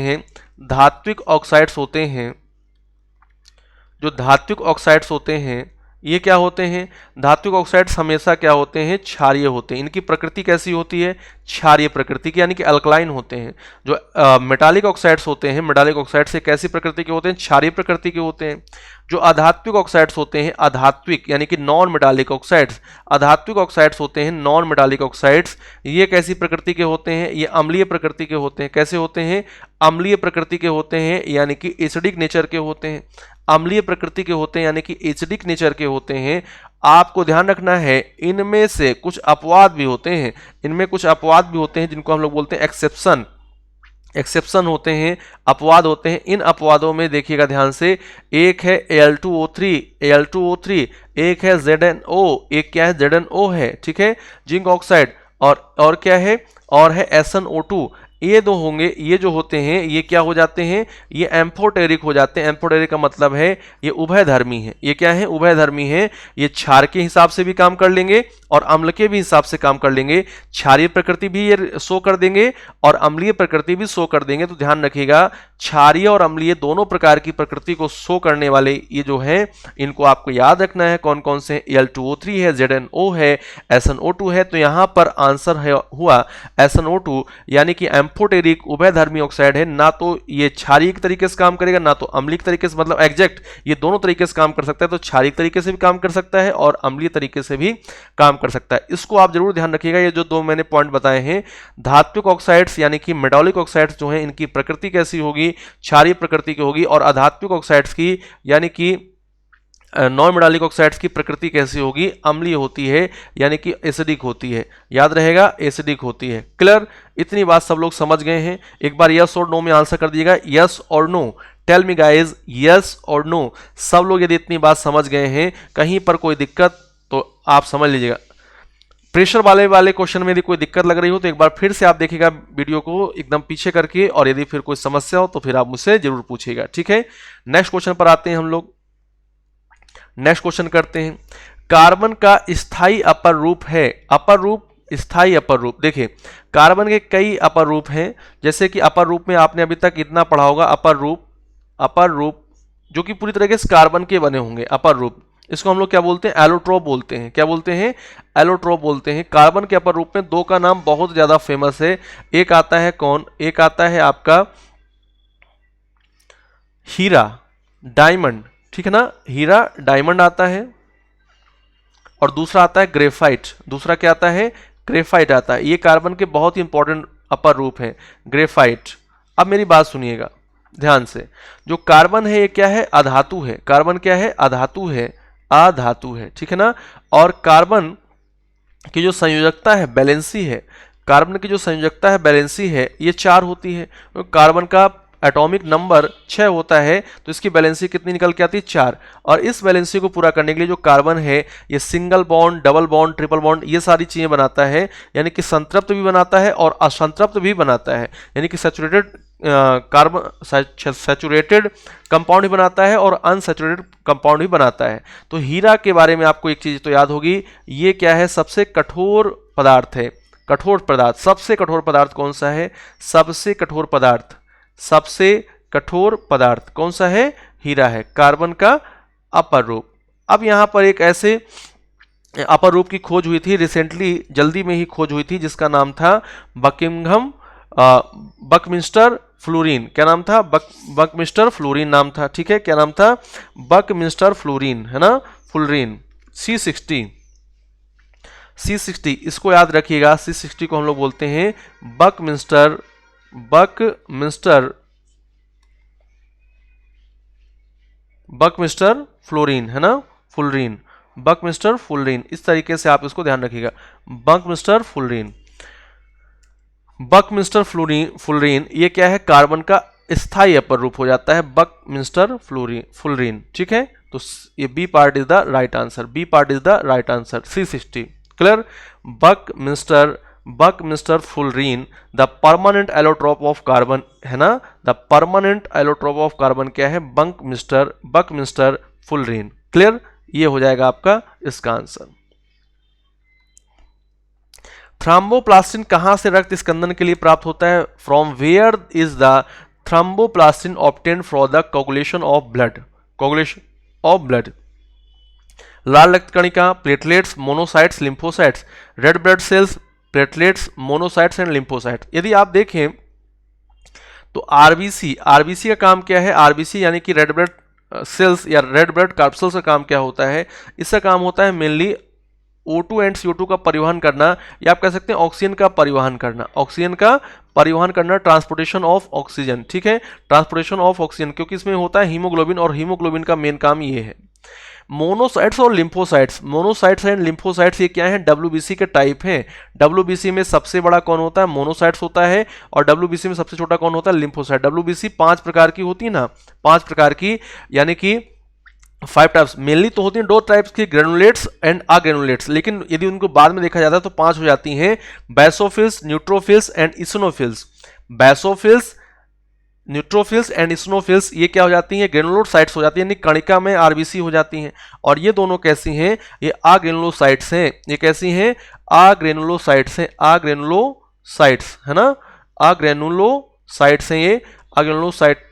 हैं, ये क्या होते हैं, धात्विक ऑक्साइड्स हमेशा क्या होते हैं, क्षारीय होते हैं। इनकी प्रकृति कैसी होती है, क्षारीय प्रकृति की, यानी कि अल्कलाइन होते हैं। जो मेटालिक ऑक्साइड्स होते हैं, मेटालिक ऑक्साइड्स कैसी प्रकृति के होते हैं, क्षारीय प्रकृति के होते हैं। जो अधात्विक ऑक्साइड्स होते हैं, अधात्विक यानी कि नॉन मेटालिक ऑक्साइड्स, अधात्विक ऑक्साइड्स होते हैं नॉन मेटालिक ऑक्साइड्स, ये कैसी प्रकृति के होते हैं, ये अम्लीय प्रकृति के होते हैं। कैसे होते हैं, अम्लीय प्रकृति के होते हैं, यानी कि एसिडिक नेचर के होते हैं। अम्लीय प्रकृति के होते हैं यानी कि एसिडिक नेचर के होते हैं। आपको ध्यान रखना है इनमें से कुछ अपवाद भी होते हैं, जिनको हम लोग बोलते हैं एक्सेप्शन होते हैं, अपवाद होते हैं। इन अपवादों में देखिएगा ध्यान से, एक है Al2O3, एक है ZnO, एक क्या है ZnO है, ठीक है, जिंक ऑक्साइड, और क्या है, और है SnO2। ये दो होंगे, ये जो होते हैं ये क्या हो जाते हैं, ये एम्फोटेरिक हो जाते हैं। एम्फोटेरिक का मतलब है ये उभयधर्मी है। ये क्या है, उभयधर्मी है। ये क्षार के हिसाब से भी काम कर लेंगे और अम्ल के भी हिसाब से काम कर लेंगे। क्षारीय प्रकृति भी ये शो कर देंगे और अम्लीय प्रकृति भी शो कर देंगे। तो ध्यान रखिएगा, क्षारीय और अम्लीय दोनों प्रकार की प्रकृति को शो करने वाले ये जो है, इनको आपको याद रखना है कौन कौन से। Al2O3 है, ZnO है, SnO2 है। तो यहां पर आंसर हुआ SnO2, यानी कि एम्फोटेरिक उभयधर्मी ऑक्साइड है। ना तो ये क्षारीय तरीके से काम करेगा, ना तो अम्लीय तरीके से, मतलब एग्जैक्ट ये दोनों तरीके से काम कर सकता है। तो क्षारीय तरीके से भी काम कर सकता है और अम्लीय तरीके से भी काम कर सकता है। इसको आप जरूर ध्यान रखिएगा। ये जो दो मैंने पॉइंट बताए हैं, धात्विक ऑक्साइड्स यानी कि मेटालिक ऑक्साइड्स जो हैं, इनकी प्रकृति कैसी होगी, क्षारीय प्रकृति की होगी, और अधात्विक ऑक्साइड्स की यानी कि नॉन मेटालिक ऑक्साइड्स की प्रकृति कैसी होगी, अम्लीय होती है, यानी कि एसिडिक होती है। याद रहेगा, एसिडिक होती है। क्लियर, इतनी बात सब लोग समझ गए हैं। एक बार यस और नो में आंसर कर दीजिएगा, यस और no. Tell me guys, yes और नो। सब लोग यदि इतनी बात समझ गए हैं, कहीं पर कोई दिक्कत तो आप समझ लीजिएगा। प्रेशर वाले क्वेश्चन में यदि कोई दिक्कत लग रही हो तो एक बार फिर से आप देखिएगा वीडियो को एकदम पीछे करके, और यदि फिर कोई समस्या हो तो फिर आप मुझसे जरूर पूछिएगा, ठीक है। नेक्स्ट क्वेश्चन पर आते हैं हम लोग। नेक्स्ट क्वेश्चन करते हैं, कार्बन का स्थायी अपर रूप है। अपर रूप, स्थायी अपर रूप। देखिए कार्बन के कई अपर रूप हैं, जैसे कि अपर रूप में आपने अभी तक इतना पढ़ा होगा, अपर रूप जो कि पूरी तरीके से कार्बन के बने होंगे। अपर रूप, इसको हम लोग क्या बोलते हैं, एलोट्रोप बोलते हैं। क्या बोलते हैं, एलोट्रोप बोलते हैं। कार्बन के अपर रूप में दो का नाम बहुत ज्यादा फेमस है। एक आता है कौन, एक आता है आपका हीरा, डायमंड, ठीक है ना, हीरा डायमंड आता है, और दूसरा आता है ग्रेफाइट। दूसरा क्या आता है, ग्रेफाइट आता है। ये कार्बन के बहुत ही इंपॉर्टेंट अपर रूप है, ग्रेफाइट। अब मेरी बात सुनिएगा ध्यान से, जो कार्बन है ये क्या है, अधातु है। कार्बन क्या है, अधातु है, अधातु है, ठीक है ना। और कार्बन की जो संयोजकता है बैलेंसी है, कार्बन की जो संयोजकता है बैलेंसी है, ये 4 होती है। तो कार्बन का एटॉमिक नंबर 6 होता है, तो इसकी बैलेंसी कितनी निकल के आती है, 4। और इस बैलेंसी को पूरा करने के लिए जो कार्बन है ये single bond, double bond, triple bond, ये सारी चीजें बनाता है, यानी कि संतृप्त भी बनाता है और असंतृप्त भी बनाता है, यानी कि सैचुरेटेड कार्बन सैचुरेटेड कंपाउंड भी बनाता है और अनसैचुरेटेड कंपाउंड भी बनाता है। तो हीरा के बारे में आपको एक चीज तो याद होगी, ये क्या है, सबसे कठोर पदार्थ है। कठोर पदार्थ, सबसे कठोर पदार्थ कौन सा है, सबसे कठोर पदार्थ, सबसे कठोर पदार्थ कौन सा है, हीरा है, कार्बन का अपर रूप। अब यहां पर एक ऐसे अपर रूप की खोज हुई थी रिसेंटली, जल्दी में ही खोज हुई थी, जिसका नाम था बकमिंस्टर फ्लोरीन। क्या नाम था, बकमिंस्टर फ्लोरीन नाम था, ठीक है, क्या नाम था, बकमिंस्टर फ्लोरीन, है ना, फ्लोरीन। C60 इसको याद रखिएगा, C60 को हम लोग बोलते हैं बकमिंस्टर फ्लोरीन, है ना, फुलरीन, बकमिंस्टर फुलरीन, इस तरीके से आप इसको ध्यान रखिएगा, बकमिंस्टर फुलरीन। ये क्या है, कार्बन का स्थायी अपर रूप हो जाता है, बकमिंस्टर फुलरीन, ठीक है। तो ये B part is the right answer, B part is the right answer, C60 clear. Buckminsterfullerene the permanent allotrope of carbon, है ना, the permanent allotrope of carbon क्या है, बकमिंस्टर फुलरीन, क्लियर। ये हो जाएगा आपका इसका आंसर। थ्रोम्बोप्लास्टिन कहां से रक्त स्कंदन के लिए प्राप्त होता है, from where is the thromboplastin obtained for the coagulation of blood, लाल रक्त कणिका, platelets, monocytes, lymphocytes, red blood cells, platelets, monocytes and lymphocytes. यदि आप देखें तो आरबीसी का काम क्या है, आरबीसी यानी कि रेड ब्लड सेल्स या रेड ब्लड कार्पसेल्स का काम क्या होता है, इसका काम होता है मेनली O2 एंड CO2 का परिवहन करना, या आप कह सकते हैं ऑक्सीजन का परिवहन करना, ट्रांसपोर्टेशन ऑफ ऑक्सीजन, ठीक है, ट्रांसपोर्टेशन ऑफ ऑक्सीजन, क्योंकि इसमें होता है हीमोग्लोबिन, और हीमोग्लोबिन का मेन काम ये है। मोनोसाइट्स और लिम्फोसाइट्स, मोनोसाइट्स एंड लिम्फोसाइट्स ये क्या है, WBC के टाइप हैं। WBC में सबसे बड़ा कौन होता है, मोनोसाइट्स होता है, और WBC में सबसे छोटा कौन होता है, लिम्फोसाइट। WBC 5 प्रकार की होती है ना, 5 प्रकार की, यानी कि 5 टाइप्स मेनली तो होती हैं, 2 टाइप्स की, ग्रेनुलेट्स एंड अग्रेनुलेट्स, लेकिन यदि उनको बाद में देखा जाता है तो 5 हो जाती हैं, basophils, neutrophils and इसिनोफिल्स। Basophils, neutrophils and इसिनोफिल्स ये क्या हो जाती हैं, ग्रेनुलोसाइट्स हो जाती हैं, यानी कणिका में आरबीसी हो जाती हैं। और ये दोनों कैसी हैं, ये अग्रेनुलोसाइट्स हैं। ये कैसी हैं, अग्रेनुलोसाइट्स हैं, अग्रेनुलोसाइट्स, है ना, अग्रेनुलोसाइट्स हैं ये, अग्रेनुलोसाइट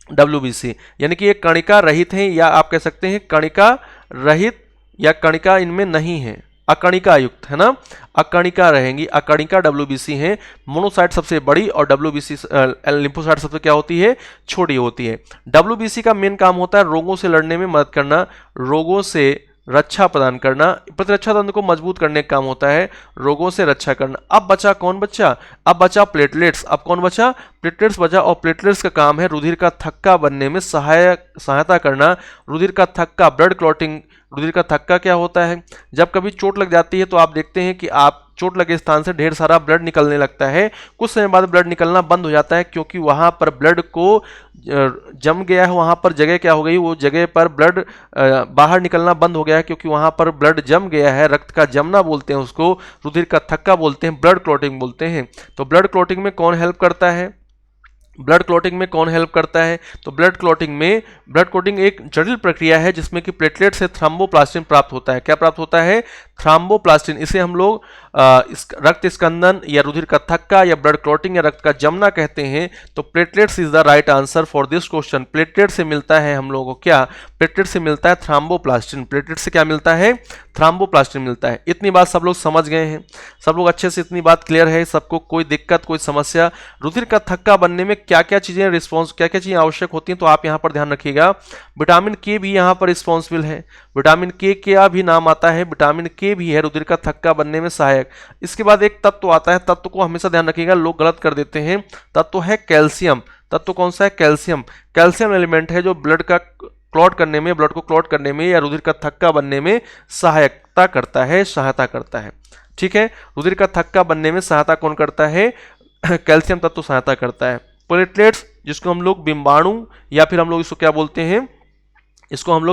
WBC, यानी कि ये कणिका रहित हैं, या आप कह सकते हैं कणिका रहित, या कणिका इनमें नहीं है, अकणिका युक्त, है ना, अकणिका रहेंगी, अकणिका WBC हैं। मोनोसाइट सबसे बड़ी और WBC लिम्फोसाइट सबसे क्या होती है, छोटी होती है। WBC का मेन काम होता है रोगों से लड़ने में मदद करना, रोगों से रक्षा प्रदान करना, प्रतिरक्षा तंत्र को मजबूत करने का काम होता है, रोगों से रक्षा करना। अब बचा कौन बचा, अब बचा प्लेटलेट्स। अब कौन बचा, प्लेटलेट्स बचा, और प्लेटलेट्स का काम है रुधिर का थक्का बनने में सहायता करना। रुधिर का थक्का, ब्लड क्लॉटिंग, रुधिर का थक्का क्या होता है, जब कभी चोट लग जाती है तो आप देखते हैं कि आप चोट लगे स्थान से ढेर सारा ब्लड निकलने लगता है, कुछ समय बाद ब्लड निकलना बंद हो जाता है, क्योंकि वहां पर ब्लड को जम गया है, वहां पर जगह क्या हो गई, वो जगह पर ब्लड बाहर निकलना बंद हो गया है, क्योंकि वहां पर ब्लड जम गया है। रक्त का जमना बोलते हैं उसको, रुधिर का थक्का बोलते हैं, ब्लड क्लॉटिंग बोलते हैं। तो ब्लड क्लॉटिंग में कौन हेल्प करता है, ब्लड क्लॉटिंग में कौन हेल्प करता है, तो ब्लड क्लॉटिंग एक जटिल प्रक्रिया है जिसमें कि प्लेटलेट से थ्रोम्बोप्लास्टिन प्राप्त होता है। क्या प्राप्त होता है, थ्रोम्बोप्लास्टिन। इसे हम लोग रक्त स्कंदन या रुधिर का थक्का या ब्लड क्लॉटिंग या रक्त का जमना कहते हैं। तो platelets is the right answer for this question. Platelet से मिलता है हम लोगों को क्या, प्लेटलेट से मिलता है थ्रोम्बोप्लास्टिन। प्लेटलेट से क्या मिलता है, थ्रोम्बोप्लास्टिन मिलता है। इतनी बात सब लोग समझ गए हैं, सब लोग अच्छे से, इतनी बात क्लियर है सबको, कोई दिक्कत कोई समस्या। रुधिर का थक्का बनने में क्या क्या चीजें क्या क्या चीजें आवश्यक होती हैं, तो आप यहाँ पर ध्यान रखिएगा। विटामिन के भी यहाँ पर रिस्पॉन्सिबल है, विटामिन के का भी नाम आता है, विटामिन के भी है रुधिर का थक्का बनने में सहायक। इसके बाद एक तत्व आता है, तत्व को हमेशा ध्यान रखिएगा, लोग गलत कर देते हैं। तत्व है कैल्शियम। तत्व कौन सा है? कैल्शियम। कैल्शियम एलिमेंट है जो ब्लड को क्लॉट करने में या रुधिर का थक्का बनने में सहायता करता है। ठीक है, रुधिर का थक्का बनने में सहायता कौन करता है? कैल्शियम तत्व सहायता करता है। प्लेटलेट्स, जिसको हम लोग बिंबाणु या फिर हम लोग इसको क्या बोलते हैं, इसको हम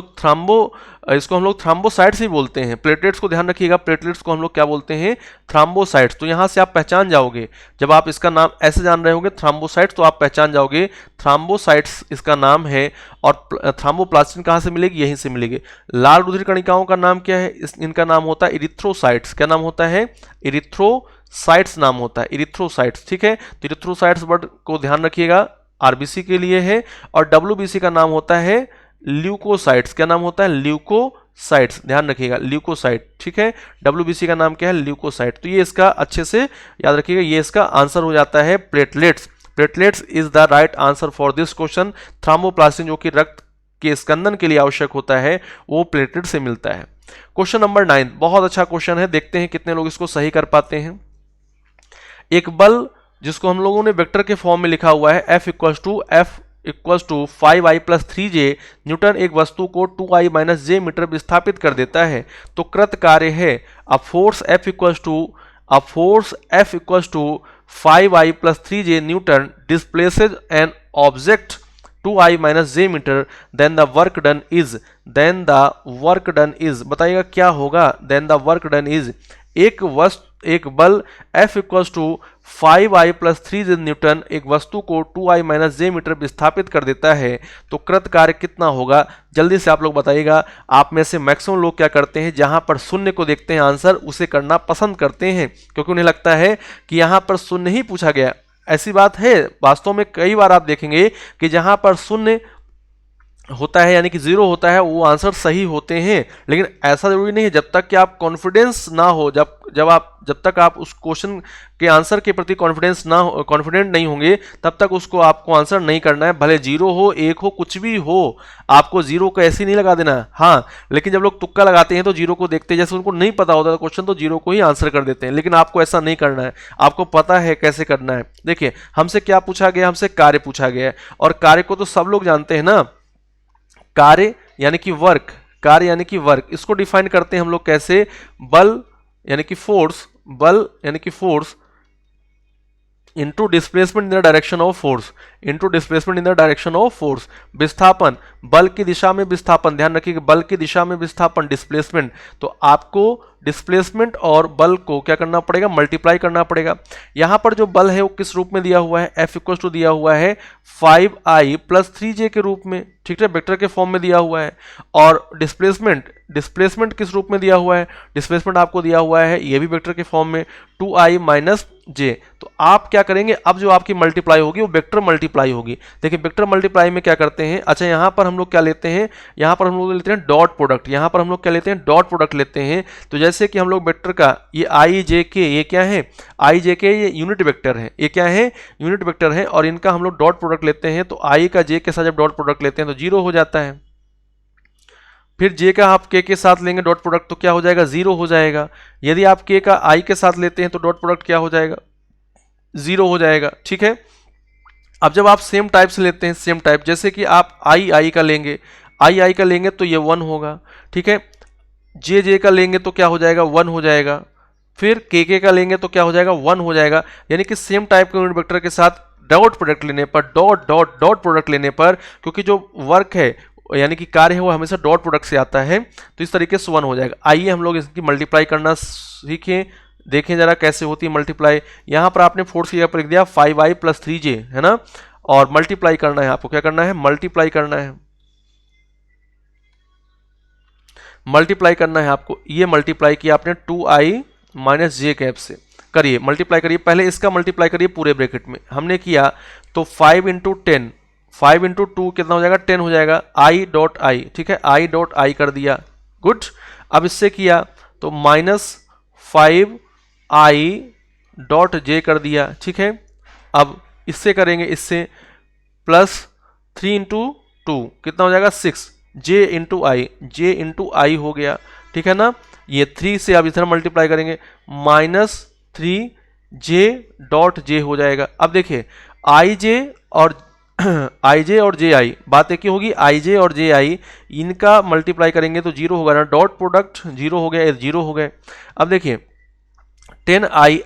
लोग थ्राम्बोसाइट्स ही बोलते हैं। प्लेटलेट्स को ध्यान रखिएगा, प्लेटलेट्स को हम लोग क्या बोलते हैं? थ्राम्बोसाइट्स। तो यहां से आप पहचान जाओगे, जब आप इसका नाम ऐसे जान रहे होंगे थ्राम्बोसाइट्स, तो आप पहचान जाओगे थ्राम्बोसाइट्स इसका नाम है। और थ्राम्बोप्लास्टिन कहां से मिलेगी? यहीं से मिलेगी। लाल रुधिर कणिकाओं का नाम क्या है? इनका नाम होता है इरिथ्रोसाइट्स। क्या नाम होता है? इरिथ्रोसाइट्स नाम होता है, इरिथ्रोसाइट्स। ठीक है, तो इरिथ्रोसाइट्स वर्ड को ध्यान रखिएगा, आरबीसी के लिए है। और डब्ल्यूबीसी का नाम होता है ल्यूकोसाइट्स। क्या नाम होता है? ल्यूकोसाइट्स। ध्यान रखिएगा, ल्यूकोसाइट। ठीक है, डब्ल्यूबीसी का नाम क्या है? ल्यूकोसाइट। तो ये इसका अच्छे से याद रखिएगा, ये इसका आंसर हो जाता है platelets. Platelets is the right answer for this question. Thromboplastin जो कि रक्त के स्कंदन के लिए आवश्यक होता है, वो प्लेटलेट से मिलता है। क्वेश्चन नंबर 9 बहुत अच्छा क्वेश्चन है, देखते हैं कितने लोग इसको सही कर पाते हैं। एक बल जिसको हम लोगों ने वेक्टर के फॉर्म में लिखा हुआ है, F equals to 5i plus 3j newton, एक वस्तु को 2i माइनस j मीटर विस्थापित कर देता है, तो कृत कार्य है। अब force F equals to 5i plus 3j newton displaces an object 2i minus j metre, then the work done is बताइएगा क्या होगा? Then the work done is, एक बल F equals to 5i plus 3j newton एक वस्तु को 2i minus j metre विस्थापित कर देता है, तो कृत कार्य कितना होगा? जल्दी से आप लोग बताइएगा। आप में से मैक्सिमम लोग क्या करते हैं, जहां पर शून्य को देखते हैं आंसर, उसे करना पसंद करते हैं, क्योंकि उन्हें लगता है कि यहां पर शून्य ही पूछा गया। ऐसी बात है, वास्तव में कई बार आप देखेंगे कि जहां पर शून्य होता है यानी कि 0 होता है, वो आंसर सही होते हैं। लेकिन ऐसा जरूरी नहीं है, जब तक कि आप कॉन्फिडेंस ना हो, जब तक आप उस क्वेश्चन के आंसर के प्रति कॉन्फिडेंट नहीं होंगे, तब तक उसको आपको आंसर नहीं करना है। भले 0 हो, 1 हो, कुछ भी हो, आपको 0 को ऐसे नहीं लगा देना है। हाँ, लेकिन जब लोग तुक्का लगाते हैं तो 0 को देखते हैं, जैसे उनको नहीं पता होता क्वेश्चन, तो 0 को ही आंसर कर देते हैं। लेकिन आपको ऐसा नहीं करना है, आपको पता है कैसे करना है। देखिए, हमसे क्या पूछा गया? हमसे कार्य पूछा गया है, और कार्य को तो सब लोग जानते हैं ना। कार्य यानी कि वर्क, इसको डिफाइन करते हैं हम लोग कैसे? बल यानी कि force into displacement in the direction of force, विस्थापन, बल की दिशा में विस्थापन, ध्यान रखिए बल की दिशा में विस्थापन, डिस्प्लेसमेंट। तो आपको डिस्प्लेसमेंट और बल को क्या करना पड़ेगा? मल्टीप्लाई करना पड़ेगा। यहां पर जो बल है वो किस रूप में दिया हुआ है? F इक्वल टू दिया हुआ है 5i प्लस 3j के रूप में, ठीक है, वेक्टर के फॉर्म में दिया हुआ है। और डिस्प्लेसमेंट किस रूप में दिया हुआ है? डिस्प्लेसमेंट आपको दिया हुआ है ये भी वेक्टर के फॉर्म में 2i माइनस j। तो आप क्या करेंगे? अब जो आपकी मल्टीप्लाई होगी वो वेक्टर मल्टीप्लाई होगी। देखिए, वेक्टर मल्टीप्लाई में क्या करते हैं? अच्छा, यहां पर हम लोग क्या लेते हैं? यहां पर हम लोग लेते हैं डॉट प्रोडक्ट। यहां पर हम लोग क्या लेते हैं? डॉट प्रोडक्ट लेते हैं। तो जैसे कि हम लोग वेक्टर का ये i j k, ये क्या है? i j k ये यूनिट वेक्टर है, ये क्या है? यूनिट वेक्टर है। और इनका हम लोग डॉट प्रोडक्ट लेते हैं, तो i का j के साथ जब डॉट प्रोडक्ट लेते हैं तो 0 हो जाता है। फिर j का आप k के साथ लेंगे डॉट प्रोडक्ट तो क्या हो जाएगा? 0 हो जाएगा। यदि आप k का i के साथ लेते हैं तो डॉट प्रोडक्ट क्या हो जाएगा? 0 हो जाएगा। ठीक है, अब जब आप सेम टाइप से लेते हैं, सेम टाइप, जैसे कि आप i का लेंगे, i का लेंगे तो ये 1 होगा। ठीक है, j का लेंगे तो क्या हो जाएगा? 1 हो जाएगा। फिर k का लेंगे तो क्या हो जाएगा? 1 हो जाएगा। यानी कि सेम टाइप के यूनिट वेक्टर के साथ डॉट प्रोडक्ट लेने पर, डॉट प्रोडक्ट लेने पर, क्योंकि जो वर्क है यानी कि कार्य है वो हमेशा डॉट प्रोडक्ट से आता है, तो इस तरीके से 1 हो जाएगा। आइए हम लोग इसकी मल्टीप्लाई करना सीखें, देखें जरा कैसे होती है मल्टीप्लाई। यहां पर आपने फोर्स की जगह पर लिख दिया 5i प्लस 3j, है ना, और मल्टीप्लाई करना है आपको। क्या करना है? मल्टीप्लाई करना है, मल्टीप्लाई करना है आपको। ये मल्टीप्लाई किया आपने 2i माइनस j कैप से, करिए मल्टीप्लाई करिए। पहले इसका मल्टीप्लाई करिए पूरे ब्रैकेट में, हमने किया तो 5 इंटू 10, 5 इंटू 2 कितना हो जाएगा? 10 हो जाएगा। i डॉट आई, ठीक है, i डॉट आई कर दिया, गुड। अब इससे किया तो माइनस 5i डॉट j कर दिया, ठीक है। अब इससे करेंगे, इससे प्लस 3 इंटू 2 कितना हो जाएगा 6, j इंटू आई हो गया, ठीक है ना। ये 3 से आप इधर मल्टीप्लाई करेंगे, -3j हो जाएगा। अब देखिए आई जे और जे आई बात एक ही होगी, आई जे और जे आई इनका मल्टीप्लाई करेंगे तो जीरो होगा ना, डॉट प्रोडक्ट जीरो हो गया, जीरो हो गए। अब देखिए 10i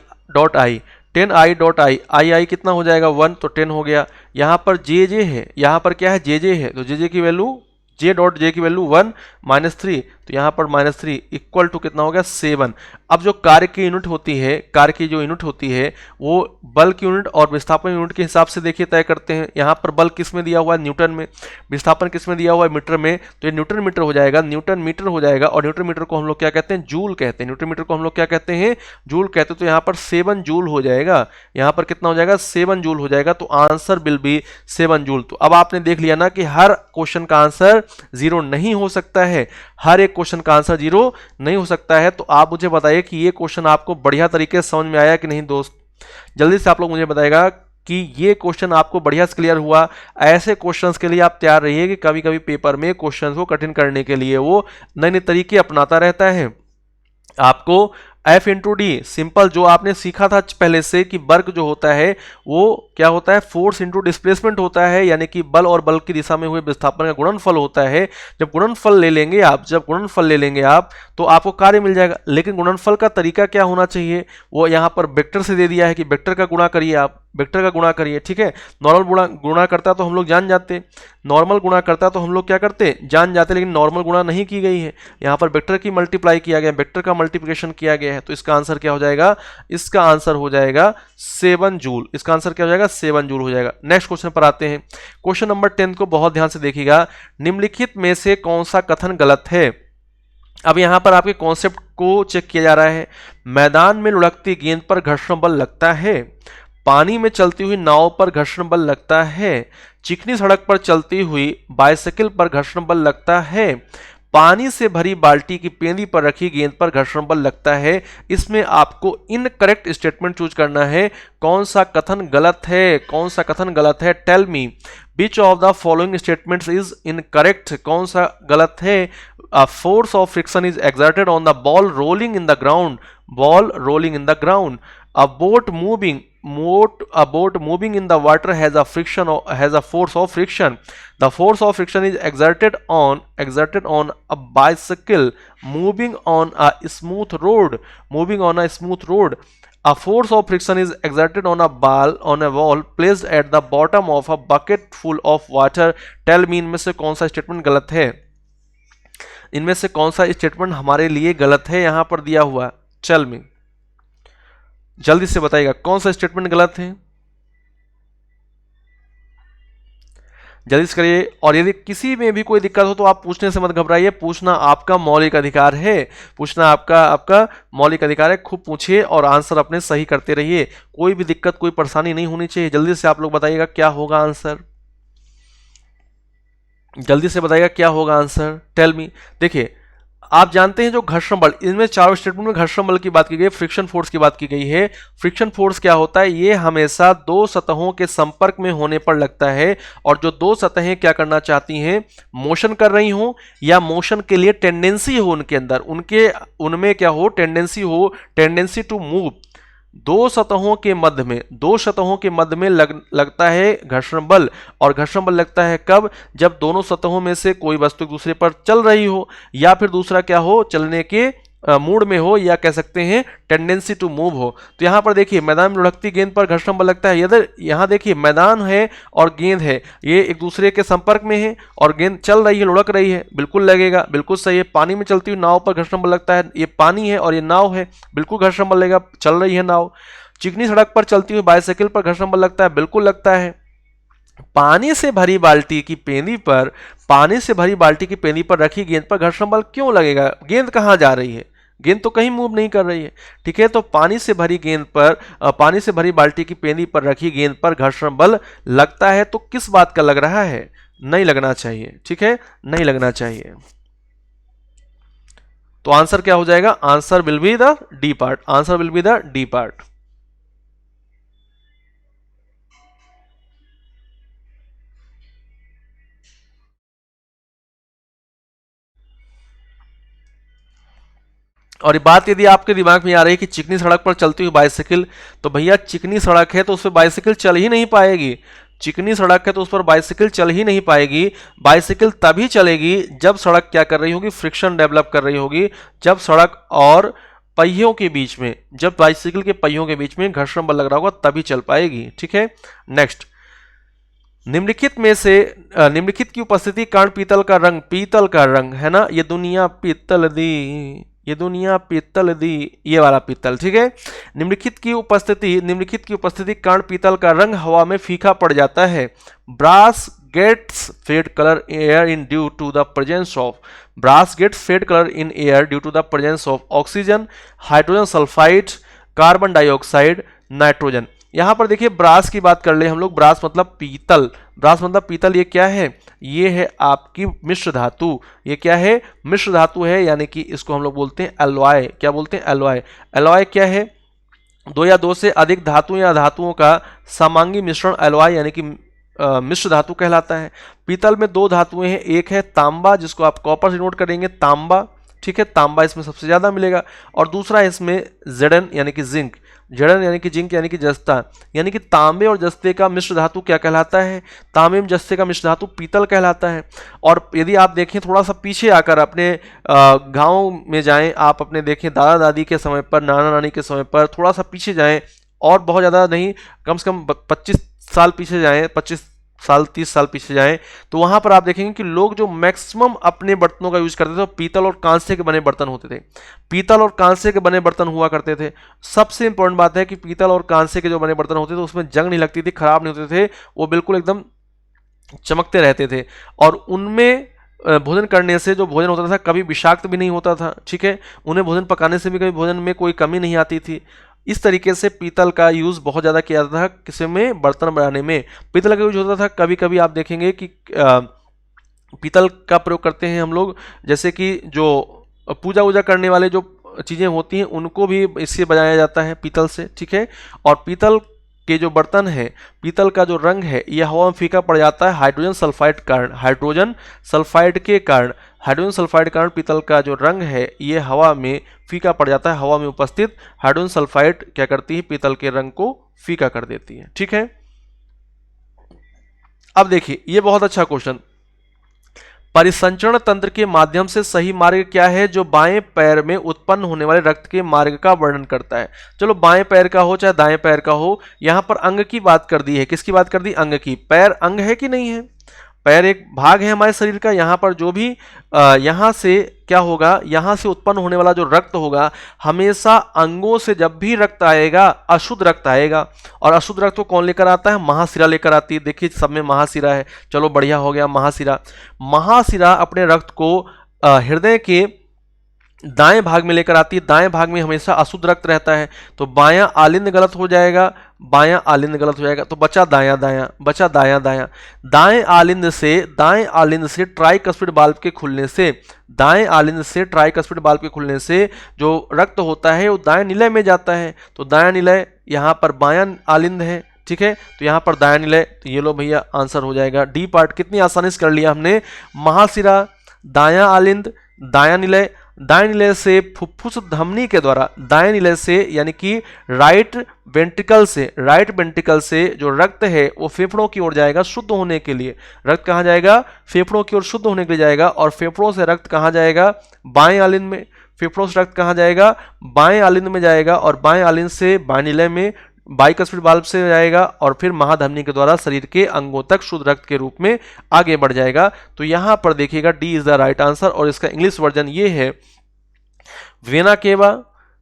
कितना हो जाएगा 1, तो 10 हो गया। यहाँ पर जे है, यहाँ पर क्या है जे है, तो जे की वैल्यू जे की वैल्यू 1 -3, तो यहाँ पर -3 इक्वल टू कितना हो गया 7। अब जो कार्य की यूनिट होती है, कार्य की जो यूनिट होती है वो बल की यूनिट और विस्थापन यूनिट के हिसाब से देखिए तय करते हैं। यहाँ पर बल किस में दिया हुआ है, न्यूटन में, विस्थापन किस में दिया हुआ है, मीटर में, तो ये न्यूटन मीटर हो जाएगा, न्यूटन मीटर हो जाएगा। और न्यूटन मीटर को हम लोग क्या कहते हैं, जूल कहते हैं, न्यूटन मीटर को हम लोग क्या कहते हैं, जूल कहते हैं। तो यहाँ पर 7 जूल हो जाएगा, यहाँ पर कितना हो जाएगा 7 जूल हो जाएगा, तो आंसर विल बी 7 जूल। तो अब आपने देख लिया ना कि हर क्वेश्चन का आंसर जीरो नहीं हो सकता है, हर एक क्वेश्चन का आंसर जीरो नहीं हो सकता है। तो आप मुझे बताइए कि ये क्वेश्चन आपको बढ़िया तरीके से समझ में आया कि नहीं दोस्त, जल्दी से आप लोग मुझे बताएगा कि ये क्वेश्चन आपको बढ़िया से क्लियर हुआ। ऐसे क्वेश्चंस के लिए आप तैयार रहिए कि कभी कभी पेपर में क्वेश्चंस को कठिन करने के लिए वो नए नए तरीके अपनाता रहता है। आपको F इंटू डी सिंपल जो आपने सीखा था पहले से कि वर्क जो होता है वो क्या होता है, फोर्स इंटू डिस्प्लेसमेंट होता है, यानी कि बल और बल की दिशा में हुए विस्थापन का गुणनफल होता है। जब गुणनफल ले लेंगे आप, तो आपको कार्य मिल जाएगा। लेकिन गुणनफल का तरीका क्या होना चाहिए, वो यहाँ पर वेक्टर से दे दिया है कि वेक्टर का गुणा करिए, आप वेक्टर का गुणा करिए, ठीक है। नॉर्मल गुणा करता तो हम लोग जान जाते, नॉर्मल गुणा करता तो हम लोग क्या करते, जान जाते, लेकिन नॉर्मल गुणा नहीं की गई है, यहाँ पर वेक्टर की मल्टीप्लाई किया गया, वेक्टर का मल्टीप्लिकेशन किया गया है। तो इसका आंसर क्या हो जाएगा, इसका आंसर हो जाएगा 7 जूल, इसका आंसर क्या हो जाएगा 7 जूल हो जाएगा। नेक्स्ट क्वेश्चन पर आते हैं। क्वेश्चन नंबर 10 को बहुत ध्यान से देखिएगा। निम्नलिखित में से कौन सा कथन गलत है। अब यहां पर आपके कॉन्सेप्ट को चेक किया जा रहा है। मैदान में लुढ़कती गेंद पर घर्षण बल लगता है, पानी में चलती हुई नाव पर घर्षण बल लगता है, चिकनी सड़क पर चलती हुई बाइसाइकिल पर घर्षण बल लगता है, पानी से भरी बाल्टी की पेंदी पर रखी गेंद पर घर्षण बल लगता है। इसमें आपको इनकरेक्ट स्टेटमेंट चूज करना है, कौन सा कथन गलत है, कौन सा कथन गलत है। Tell me which of the following statements is incorrect, कौन सा गलत है। A force of friction is exerted on the ball rolling in the ground, ball rolling in the ground. A boat moving in the water has a force of friction. The force of friction is exerted on a bicycle moving on a smooth road, A force of friction is exerted on a ball placed at the bottom of a bucket full of water. Tell me इनमें से कौन सा statement गलत है, इनमें से कौन सा स्टेटमेंट हमारे लिए गलत है, यहां पर दिया हुआ। चल में जल्दी से बताइएगा कौन सा स्टेटमेंट गलत है, जल्दी से करिए। और यदि किसी में भी कोई दिक्कत हो तो आप पूछने से मत घबराइए, पूछना आपका मौलिक अधिकार है, पूछना आपका मौलिक अधिकार है। खूब पूछिए और आंसर अपने सही करते रहिए, कोई भी दिक्कत कोई परेशानी नहीं होनी चाहिए। जल्दी से आप लोग बताइएगा क्या होगा आंसर, जल्दी से बताइएगा क्या होगा आंसर। Tell me. देखिए आप जानते हैं जो घर्षण बल, इनमें चारों स्टेटमेंट में घर्षण बल की बात की गई है, फ्रिक्शन फोर्स की बात की गई है। फ्रिक्शन फोर्स क्या होता है, ये हमेशा दो सतहों के संपर्क में होने पर लगता है, और जो दो सतहें क्या करना चाहती हैं, मोशन कर रही हो या मोशन के लिए टेंडेंसी हो उनके अंदर, उनमें क्या हो, टेंडेंसी टू मूव, दो सतहों के मध्य में लगता है घर्षण बल। और घर्षण बल लगता है कब, जब दोनों सतहों में से कोई वस्तु एक दूसरे पर चल रही हो, या फिर दूसरा क्या हो, चलने के मूड में हो, या कह सकते हैं टेंडेंसी टू मूव हो। तो यहां पर देखिए मैदान में लुढ़कती गेंद पर घर्षण बल लगता है, यदि यहां देखिए मैदान है और गेंद है, ये एक दूसरे के संपर्क में है और गेंद चल रही है, लुढ़क रही है, बिल्कुल लगेगा, बिल्कुल सही है। पानी में चलती हुई नाव पर घर्षण बल लगता है, ये पानी है और ये नाव है, बिल्कुल घर्षण बल लगेगा, चल रही है नाव। चिकनी सड़क पर चलती हुई बाइसाइकिल पर घर्षण बल लगता है, बिल्कुल लगता है। पानी से भरी बाल्टी की पेंदी पर रखी गेंद पर घर्षण बल क्यों लगेगा, गेंद कहां जा रही है, गेंद तो कहीं मूव नहीं कर रही है, ठीक है। तो पानी से भरी बाल्टी की पेंदी पर रखी गेंद पर घर्षण बल लगता है, तो किस बात का लग रहा है, नहीं लगना चाहिए, ठीक है, नहीं लगना चाहिए। तो आंसर क्या हो जाएगा, answer will be the D part, answer will be the D part. और ये बात यदि आपके दिमाग में आ रही है कि चिकनी सड़क पर चलती हुई बाइसिकल, तो भैया चिकनी सड़क है तो उस पर बाइसिकल चल ही नहीं पाएगी। चिकनी सड़क है तो उस पर बाइसिकल चल ही नहीं पाएगी। बाइसिकल तभी चलेगी जब सड़क क्या कर रही होगी, फ्रिक्शन डेवलप कर रही होगी। जब सड़क और पहियों के बीच में, जब बाइसिकल के पहियों के बीच में घर्षण बल लग रहा होगा तभी चल पाएगी। ठीक है, नेक्स्ट, निम्नलिखित में से निम्नलिखित की उपस्थिति कारण पीतल का रंग है ना, ये दुनिया पीतल दी, ये दुनिया पीतल दी, ये वाला पीतल। ठीक है, निम्नलिखित की उपस्थिति कारण पीतल का रंग हवा में फीका पड़ जाता है। Brass gets fade colour air in due to the presence of, brass gets fade colour in air due to the presence of oxygen, hydrogen sulphide, carbon dioxide, nitrogen. यहां पर देखिए ब्रास की बात कर ले हम लोग, ब्रास मतलब पीतल, ब्रास मतलब पीतल। ये क्या है, ये है आपकी मिश्र धातु। ये क्या है, मिश्र धातु है, यानी कि इसको हम लोग बोलते हैं एलॉय। क्या बोलते हैं, एलॉय। एलॉय क्या है, दो या दो से अधिक धातु या धातुओं का समांगी मिश्रण एलॉय यानी कि मिश्र धातु कहलाता है। पीतल में दो धातुएं हैं, एक है तांबा जिसको आप कॉपर से नोट करेंगे, तांबा। ठीक है, तांबा इसमें सबसे ज्यादा मिलेगा। और दूसरा है इसमें जेडन यानी कि जिंक, जड़न यानी कि जिंक यानी कि जस्ता, यानी कि तांबे और जस्ते का मिश्र धातु क्या कहलाता है, तांबे में जस्ते का मिश्र धातु पीतल कहलाता है। और यदि आप देखें थोड़ा सा पीछे आकर अपने गांव में जाएं, आप अपने देखें दादा दादी के समय पर, नाना नानी के समय पर, थोड़ा सा पीछे जाएं और बहुत ज़्यादा नहीं, कम से कम 25 साल पीछे जाएं, 25 साल 30 साल पीछे जाएं, तो वहां पर आप देखेंगे कि लोग जो मैक्सिमम अपने बर्तनों का यूज करते थे वो पीतल और कांसे के बने बर्तन होते थे। पीतल और कांसे के बने बर्तन हुआ करते थे। सबसे इंपॉर्टेंट बात है कि पीतल और कांसे के जो बने बर्तन होते थे उसमें जंग नहीं लगती थी, खराब नहीं होते थे, वो बिल्कुल एकदम चमकते रहते थे। और उनमें भोजन करने से जो भोजन होता था कभी विषाक्त भी नहीं होता था। ठीक है, उन्हें भोजन पकाने से भी कभी भोजन में कोई कमी नहीं आती थी। इस तरीके से पीतल का यूज बहुत ज़्यादा किया जाता था, किसी में बर्तन बनाने में पीतल का यूज होता था। कभी कभी आप देखेंगे कि पीतल का प्रयोग करते हैं हम लोग, जैसे कि जो पूजा वूजा करने वाले जो चीज़ें होती हैं उनको भी इससे बनाया जाता है पीतल से। ठीक है, और पीतल के जो बर्तन है, पीतल का जो रंग है यह हवा में फीका पड़ जाता है हाइड्रोजन सल्फाइड कारण, हाइड्रोजन सल्फाइड के कारण, हाइड्रोजन सल्फाइड कारण पीतल का जो रंग है यह हवा में फीका पड़ जाता है। हवा में उपस्थित हाइड्रोजन सल्फाइड क्या करती है, पीतल के रंग को फीका कर देती है। ठीक है, अब देखिए ये बहुत अच्छा क्वेश्चन, परिसंचरण तंत्र के माध्यम से सही मार्ग क्या है जो बाएं पैर में उत्पन्न होने वाले रक्त के मार्ग का वर्णन करता है। चलो बाएं पैर का हो चाहे दाएं पैर का हो, यहां पर अंग की बात कर दी है। किसकी बात कर दी, अंग की। पैर अंग है कि नहीं है, पैर एक भाग है हमारे शरीर का। यहाँ पर जो भी यहाँ से क्या होगा, यहाँ से उत्पन्न होने वाला जो रक्त होगा, हमेशा अंगों से जब भी रक्त आएगा अशुद्ध रक्त आएगा। और अशुद्ध रक्त को कौन लेकर आता है, महाशिरा लेकर आती है। देखिए सब में महाशिरा है, चलो बढ़िया हो गया महाशिरा। महाशिरा अपने रक्त को हृदय के दाएं भाग में लेकर आती है। दाएं भाग में हमेशा अशुद्ध रक्त रहता है, तो बायां आलिंद गलत हो जाएगा, बायां आलिंद गलत हो जाएगा, तो बचा दायां दायां, बचा दायां दायां। दाएं आलिंद से ट्राइकस्पिड वाल्व के खुलने से, दाएं आलिंद से ट्राइकस्पिड वाल्व के खुलने से जो रक्त होता है वो दाएं निलय में जाता है। तो दायां निलय यहाँ पर बायां आलिंद है। ठीक है, तो यहाँ पर दायां निलय, तो ये लो भैया आंसर हो जाएगा डी पार्ट। कितनी आसानी से कर लिया हमने, महाशिरा, दायां आलिंद, दायां निलय। दाएं निलय से फुफ्फुस धमनी के द्वारा, दाएं निलय से यानी कि राइट वेंट्रिकल से जो रक्त है वो फेफड़ों की ओर जाएगा शुद्ध होने के लिए। रक्त कहाँ जाएगा, फेफड़ों की ओर शुद्ध होने के लिए जाएगा। और फेफड़ों से रक्त कहाँ जाएगा, बाएं आलिंद में। फेफड़ों से रक्त कहाँ जाएगा, बाएं आलिंद में जाएगा। और बाएं आलिंद से बाएं निलय में बाइकस्पिड वाल्व से जाएगा और फिर महाधमनी के द्वारा शरीर के अंगों तक शुद्ध रक्त के रूप में आगे बढ़ जाएगा। तो यहां पर देखिएगा D is the right answer. और इसका इंग्लिश वर्जन ये है, वेना केवा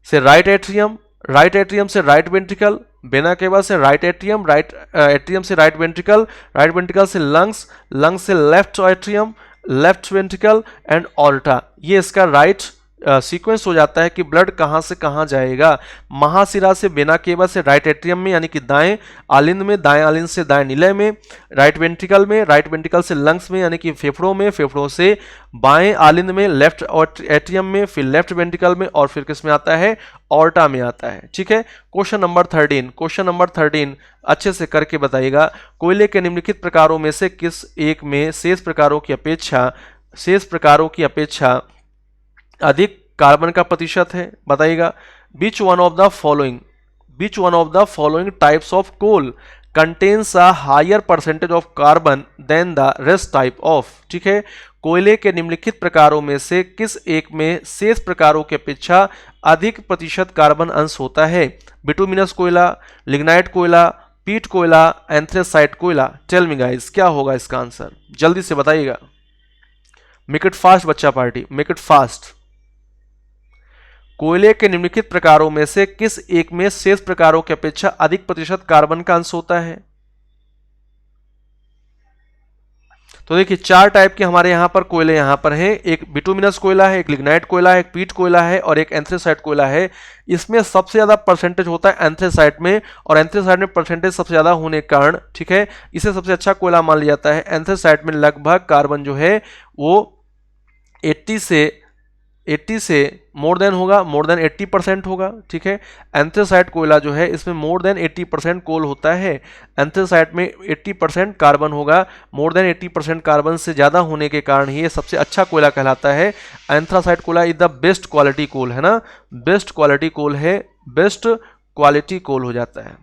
से राइट एट्रियम, राइट एट्रियम से राइट वेंट्रिकल, वेना केवा से राइट एट्रियम, राइट एट्रियम से राइट वेंट्रिकल, राइट वेंट्रिकल से लंग्स, लंग्स से left atrium, left ventricle and aorta. ये इसका राइट सीक्वेंस हो जाता है कि ब्लड कहां से कहां जाएगा। महाशिरा से वेना केवा से राइट एट्रियम में यानी कि दाएं आलिंद में, दाएं आलिंद से दाएं निलय में, राइट वेंट्रिकल में, राइट वेंट्रिकल से लंग्स में यानी कि फेफड़ों में, फेफड़ों से बाएं आलिंद में, लेफ्ट एट्रियम में, फिर लेफ्ट वेंट्रिकल में और फिर किस में आता है, ऑर्टा में आता है। ठीक है, क्वेश्चन नंबर 13 अच्छे से करके बताइएगा, कोयले के निम्नलिखित प्रकारों में से किस एक में शेष प्रकारों की अपेक्षा अधिक कार्बन का प्रतिशत है, बताइएगा। Which one of the following types of coal contains a higher percentage of carbon than the rest type of, ठीक है। कोयले के निम्नलिखित प्रकारों में से किस एक में शेष प्रकारों की अपेक्षा अधिक प्रतिशत कार्बन अंश होता है? बिटुमिनस कोयला, लिग्नाइट कोयला, पीट कोयला, एंथ्रेसाइट कोयला। टेल मी गाइस, क्या होगा इसका आंसर? जल्दी से बताइएगा। मेक इट फास्ट बच्चा पार्टी, मेक इट फास्ट। कोयले के निम्नलिखित प्रकारों में से किस एक में शेष प्रकारों की अपेक्षा अधिक प्रतिशत कार्बन का अंश होता है? तो देखिए 4 टाइप के हमारे यहां पर कोयले यहां पर हैं। एक बिटुमिनस कोयला है, एक लिग्नाइट कोयला है, एक पीट कोयला है और एक एंथ्रेसाइट कोयला है। इसमें सबसे ज्यादा परसेंटेज होता है एंथ्रेसाइट में, और एंथ्रेसाइट में परसेंटेज सबसे ज्यादा होने के कारण, ठीक है, इसे सबसे अच्छा कोयला मान लिया जाता है। एंथ्रेसाइट में लगभग कार्बन जो है वो 80 से मोर देन 80% होगा, ठीक है। एंथ्रेसाइट कोयला जो है इसमें मोर देन 80% कोल होता है। एंथ्रेसाइट में 80% कार्बन होगा, मोर देन 80% कार्बन से ज़्यादा होने के कारण ही ये सबसे अच्छा कोयला कहलाता है। एंथ्रासाइट कोयला is the best quality coal, है ना, बेस्ट क्वालिटी कोल है, बेस्ट क्वालिटी कोल हो जाता है,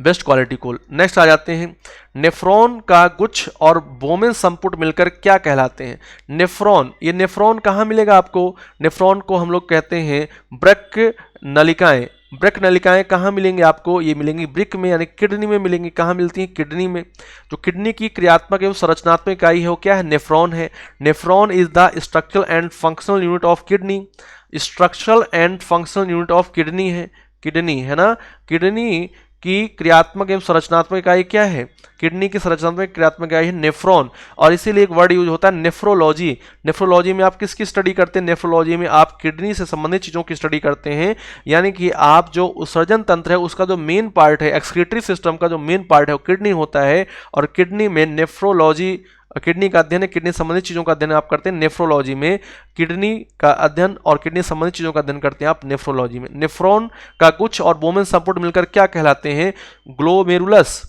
बेस्ट क्वालिटी कोल। नेक्स्ट आ जाते हैं, नेफ्रॉन का गुच्छ और बोमेन संपुट मिलकर क्या कहलाते हैं? नेफ्रॉन, ये नेफ्रॉन कहाँ मिलेगा आपको? नेफ्रॉन को हम लोग कहते हैं ब्रक नलिकाएं। ब्रक नलिकाएं कहाँ मिलेंगे आपको? ये मिलेंगी ब्रिक में, यानी किडनी में मिलेंगी। कहाँ मिलती हैं? किडनी में। जो किडनी की क्रियात्मक एवं संरचनात्मक इकाई है वो क्या है? नेफ्रॉन है। Nephron is the structural and functional unit of kidney. Structural and functional unit of kidney है, किडनी, है ना। किडनी की क्रियात्मक एवं संरचनात्मक इकाई क्या है? किडनी की संरचनात्मक क्रियात्मक इकाई है नेफ्रॉन। और इसीलिए एक वर्ड यूज होता है नेफ्रोलॉजी। नेफ्रोलॉजी में आप किसकी स्टडी करते हैं? नेफ्रोलॉजी में आप किडनी से संबंधित चीजों की स्टडी करते हैं, यानी कि आप जो उत्सर्जन तंत्र है उसका जो मेन पार्ट है, एक्सक्रीटरी सिस्टम का जो मेन पार्ट है वो किडनी होता है। और किडनी में नेफ्रोलॉजी, किडनी का अध्ययन है, किडनी संबंधित चीजों का अध्ययन आप करते हैं नेफ्रोलॉजी में। किडनी का अध्ययन और किडनी संबंधित चीजों का अध्ययन करते हैं आप नेफ्रोलॉजी में। नेफ्रॉन का गुच्छ और बोमेन संपुट मिलकर क्या कहलाते हैं? ग्लोमेरुलस।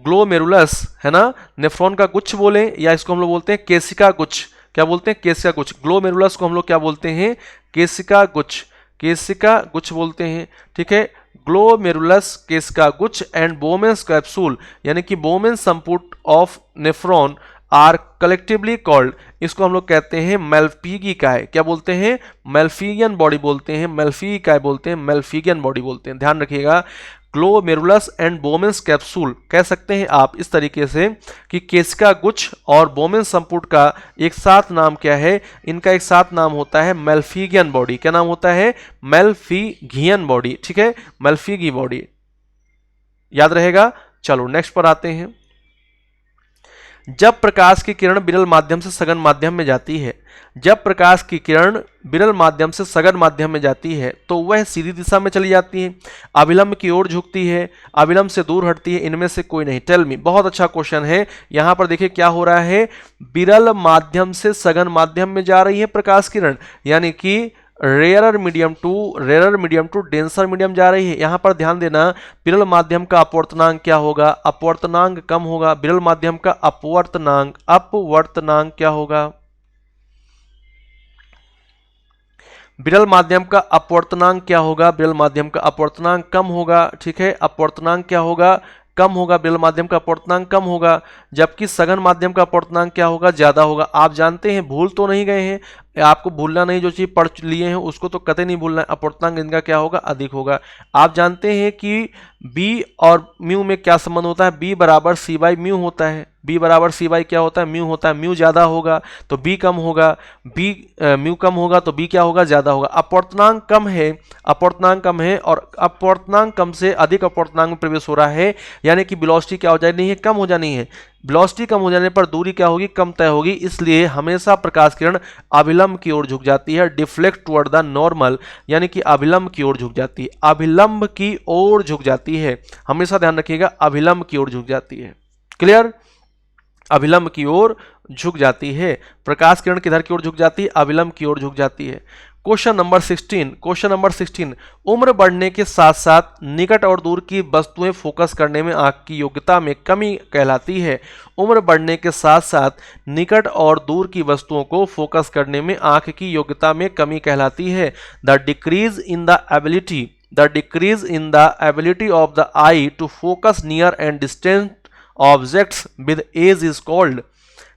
ग्लोमेरुलस, है ना। नेफ्रॉन का गुच्छ बोले या इसको हम लोग बोलते हैं केशिका गुच्छ। क्या बोलते हैं? केशिका गुच्छ। ग्लोमेरुलस को हम लोग क्या बोलते हैं? केशिका गुच्छ, केशिका गुच्छ बोलते हैं, ठीक है। ग्लोमेरुलस केशिका गुच्छ एंड बोमेन्स कैप्सूल, यानी कि बोमेन संपुट of nephron are collectively called, इसको हम लोग कहते हैं मेल्फिगी इकाई। क्या बोलते हैं? मेल्फिगियन बॉडी बोलते हैं, मेल्फिगी इकाई बोलते हैं, मेल्फिगियन बॉडी बोलते हैं। ध्यान रखिएगा, ग्लोमेरुलस एंड बोमेन्स कैप्सूल कह सकते हैं आप इस तरीके से कि केशिका गुच्छ और बोमेन संपुट का एक साथ नाम क्या है? इनका एक साथ नाम होता है मेल्फिगियन बॉडी। क्या नाम होता है? मेल्फिगियन बॉडी, ठीक है, मेल्फिगी बॉडी, याद रहेगा। चलो नेक्स्ट पर आते हैं। जब प्रकाश की किरण विरल माध्यम से सघन माध्यम में जाती है, जब प्रकाश की किरण विरल माध्यम से सघन माध्यम में जाती है तो वह सीधी दिशा में चली जाती है, अभिलंब की ओर झुकती है, अभिलंब से दूर हटती है, इनमें से कोई नहीं। टेल मी, बहुत अच्छा क्वेश्चन है। यहां पर देखिए क्या हो रहा है, विरल माध्यम से सघन माध्यम में जा रही है प्रकाश किरण, यानी कि rare medium to denser medium जा रही है। यहां पर ध्यान देना, विरल माध्यम का अपवर्तनांक क्या होगा? अपवर्तनांक कम होगा। विरल माध्यम का अपवर्तनांक क्या होगा? विरल माध्यम का अपवर्तनांक क्या होगा? विरल माध्यम का अपवर्तनांक कम होगा, ठीक है। अपवर्तनांक क्या होगा? कम होगा। विरल माध्यम का अपवर्तनांक कम होगा, जबकि सघन माध्यम का अपवर्तनांक क्या होगा? ज्यादा होगा। आप जानते हैं, भूल तो नहीं गए हैं, आपको भूलना नहीं, जो चीज पढ़ लिए हैं उसको तो कतई नहीं भूलना है। अपवर्तनांक इनका क्या होगा? अधिक होगा। आप जानते हैं कि बी और म्यू में क्या संबंध होता है? बी बराबर सी बाई म्यू होता है। बी बराबर सी बाई क्या होता है? म्यू होता है। म्यू ज्यादा होगा तो बी कम होगा, म्यू कम होगा तो बी क्या होगा? ज्यादा होगा। अपवर्तनांक कम है, अपवर्तनांक कम है और अपवर्तनांक कम से अधिक अपवर्तनांक में प्रवेश हो रहा है, यानी कि वेलोसिटी क्या हो जानी है? कम हो जानी है। वेलोसिटी कम हो जाने पर दूरी क्या होगी? कम तय होगी। इसलिए हमेशा प्रकाश किरण अभिलंब की ओर झुक जाती है, डिफ्लेक्ट टुवर्ड द नॉर्मल, यानी कि अभिलंब की ओर झुक जाती है, अभिलंब की ओर झुक जाती है। हमेशा ध्यान रखिएगा, अभिलंब की ओर झुक जाती है। क्लियर? अभिलंब की ओर झुक जाती है। प्रकाश किरण किधर की ओर झुक जाती है? अभिलंब की ओर झुक जाती है। क्वेश्चन नंबर 16, उम्र बढ़ने के साथ साथ निकट और दूर की वस्तुएं फोकस करने में आंख की योग्यता में कमी कहलाती है। उम्र बढ़ने के साथ साथ निकट और दूर की वस्तुओं को फोकस करने में आंख की योग्यता में कमी कहलाती है। The decrease in the ability of the eye to focus near and distant objects with age is called.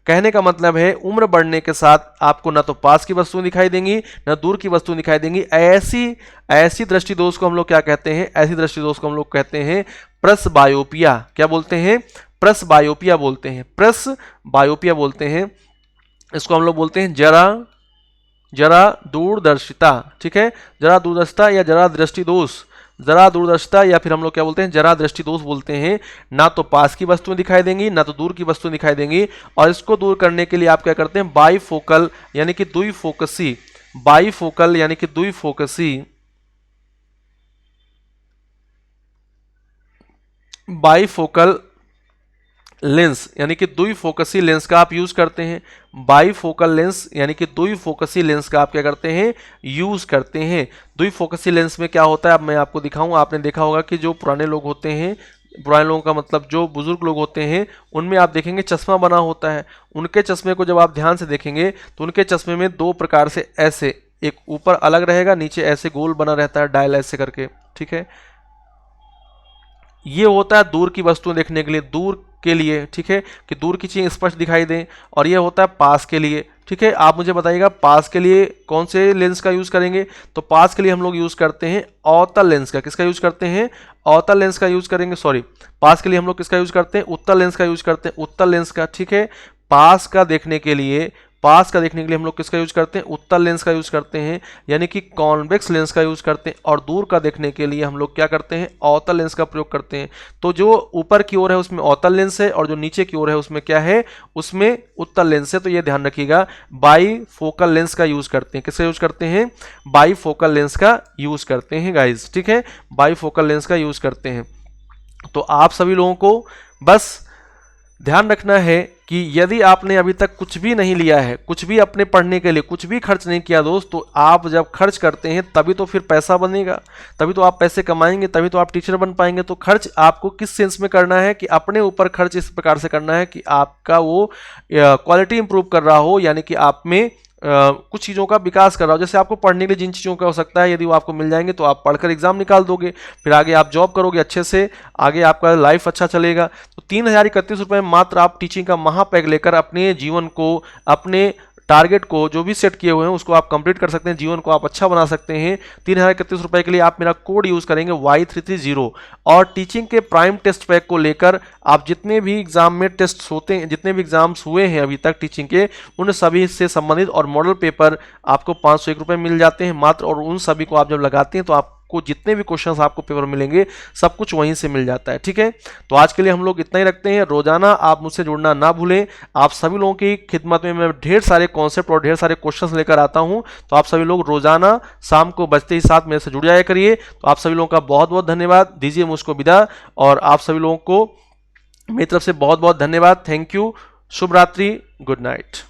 कहने का मतलब है उम्र बढ़ने के साथ आपको ना तो पास की वस्तुएं दिखाई देंगी ना दूर की वस्तुएं दिखाई देंगी। ऐसी दृष्टि दोष को हम लोग क्या कहते हैं? ऐसी दृष्टि दोष को हम लोग कहते हैं प्रसबायोपिया। क्या बोलते हैं? प्रसबायोपिया बोलते हैं। प्रसबायोपिया बोलते हैं। इसको हम लोग बोलते हैं जरा दूरदर्शिता। ठीक है, जरा दूरदर्शिता या जरा दृष्टि दोष, जरा दूरदर्शिता या फिर हम लोग क्या बोलते हैं? जरा दृष्टि दोष बोलते हैं। ना तो पास की वस्तुएं दिखाई देंगी ना तो दूर की वस्तुएं दिखाई देंगी। और इसको दूर करने के लिए आप क्या करते हैं? बाईफोकल यानी कि द्विफोकसी, बाईफोकल यानी कि द्विफोकसी, बाईफोकल लेंस यानी कि द्विफोकसी लेंस का आप यूज करते हैं। बाईफोकल लेंस यानी कि द्विफोकसी लेंस का आप क्या करते हैं? यूज करते हैं। द्विफोकसी लेंस में क्या होता है अब मैं आपको दिखाऊं। आपने देखा होगा कि जो पुराने लोग होते हैं, पुराने लोगों का मतलब जो बुजुर्ग लोग होते हैं, उनमें आप देखेंगे चश्मा बना होता है। उनके चश्मे को जब आप ध्यान से देखेंगे तो उनके चश्मे में दो प्रकार से ऐसे, एक ऊपर अलग रहेगा, नीचे ऐसे गोल बना रहता है डायल ऐसे करके। ठीक है, ये होता है दूर की वस्तुएं देखने के लिए, दूर के लिए। ठीक है, कि दूर की चीजें स्पष्ट दिखाई दें। और ये होता है पास के लिए। ठीक है, आप मुझे बताइएगा पास के लिए कौन से लेंस का यूज करेंगे? तो पास के लिए हम लोग यूज करते हैं अवतल लेंस का। किसका यूज करते हैं? अवतल लेंस का यूज करेंगे। सॉरी, पास के लिए हम लोग किसका यूज करते हैं? उत्तल लेंस का यूज करते हैं, उत्तल लेंस का। ठीक है, पास का देखने के लिए हम लोग किसका यूज करते हैं? उत्तल लेंस का यूज करते हैं, यानी कि कॉन्वेक्स लेंस का यूज करते हैं। और दूर का देखने के लिए हम लोग क्या करते हैं? अवतल लेंस का प्रयोग करते हैं। तो जो ऊपर की ओर है उसमें अवतल लेंस है और जो नीचे की ओर है उसमें क्या है? उसमें उत्तल लेंस है। तो ये ध्यान रखिएगा, बाईफोकल लेंस का यूज करते हैं। किसका यूज करते हैं? बाईफोकल लेंस का यूज करते हैं गाइज। ठीक है, बाईफोकल लेंस का यूज करते हैं। तो आप सभी लोगों को बस ध्यान रखना है कि यदि आपने अभी तक कुछ भी नहीं लिया है, कुछ भी अपने पढ़ने के लिए कुछ भी खर्च नहीं किया दोस्त, तो आप जब खर्च करते हैं तभी तो फिर पैसा बनेगा, तभी तो आप पैसे कमाएंगे, तभी तो आप टीचर बन पाएंगे। तो खर्च आपको किस सेंस में करना है? कि अपने ऊपर खर्च इस प्रकार से करना है कि आपका वो क्वालिटी इंप्रूव कर रहा हो, यानी कि आप में कुछ चीज़ों का विकास कर रहा हो। जैसे आपको पढ़ने के लिए जिन चीज़ों का हो सकता है, यदि वो आपको मिल जाएंगे तो आप पढ़कर एग्जाम निकाल दोगे, फिर आगे आप जॉब करोगे अच्छे से, आगे आपका लाइफ अच्छा चलेगा। तो 3031 रुपये में मात्र आप टीचिंग का महापैक लेकर अपने जीवन को, अपने टारगेट को जो भी सेट किए हुए हैं उसको आप कंप्लीट कर सकते हैं, जीवन को आप अच्छा बना सकते हैं। 3031 के लिए आप मेरा कोड यूज करेंगे Y330 और टीचिंग के प्राइम टेस्ट पैक को लेकर आप जितने भी एग्जाम में टेस्ट होते हैं, जितने भी एग्जाम्स हुए हैं अभी तक टीचिंग के, उन सभी से संबंधित और मॉडल पेपर आपको 501 रुपये मिल जाते हैं मात्र। और उन सभी को आप जब लगाते हैं तो आप को जितने भी क्वेश्चंस आपको पेपर मिलेंगे सब कुछ वहीं से मिल जाता है। ठीक है, तो आज के लिए हम लोग इतना ही रखते हैं। रोजाना आप मुझसे जुड़ना ना भूलें। आप सभी लोगों की खिदमत में मैं ढेर सारे कॉन्सेप्ट और ढेर सारे क्वेश्चंस लेकर आता हूं। तो आप सभी लोग रोजाना शाम को बजते ही साथ मेरे से जुड़ जाया करिए। तो आप सभी लोगों का बहुत बहुत धन्यवाद। दीजिए मुझको विदा, और आप सभी लोगों को मेरी तरफ से बहुत बहुत धन्यवाद। Thank you. शुभ रात्रि, गुड नाइट।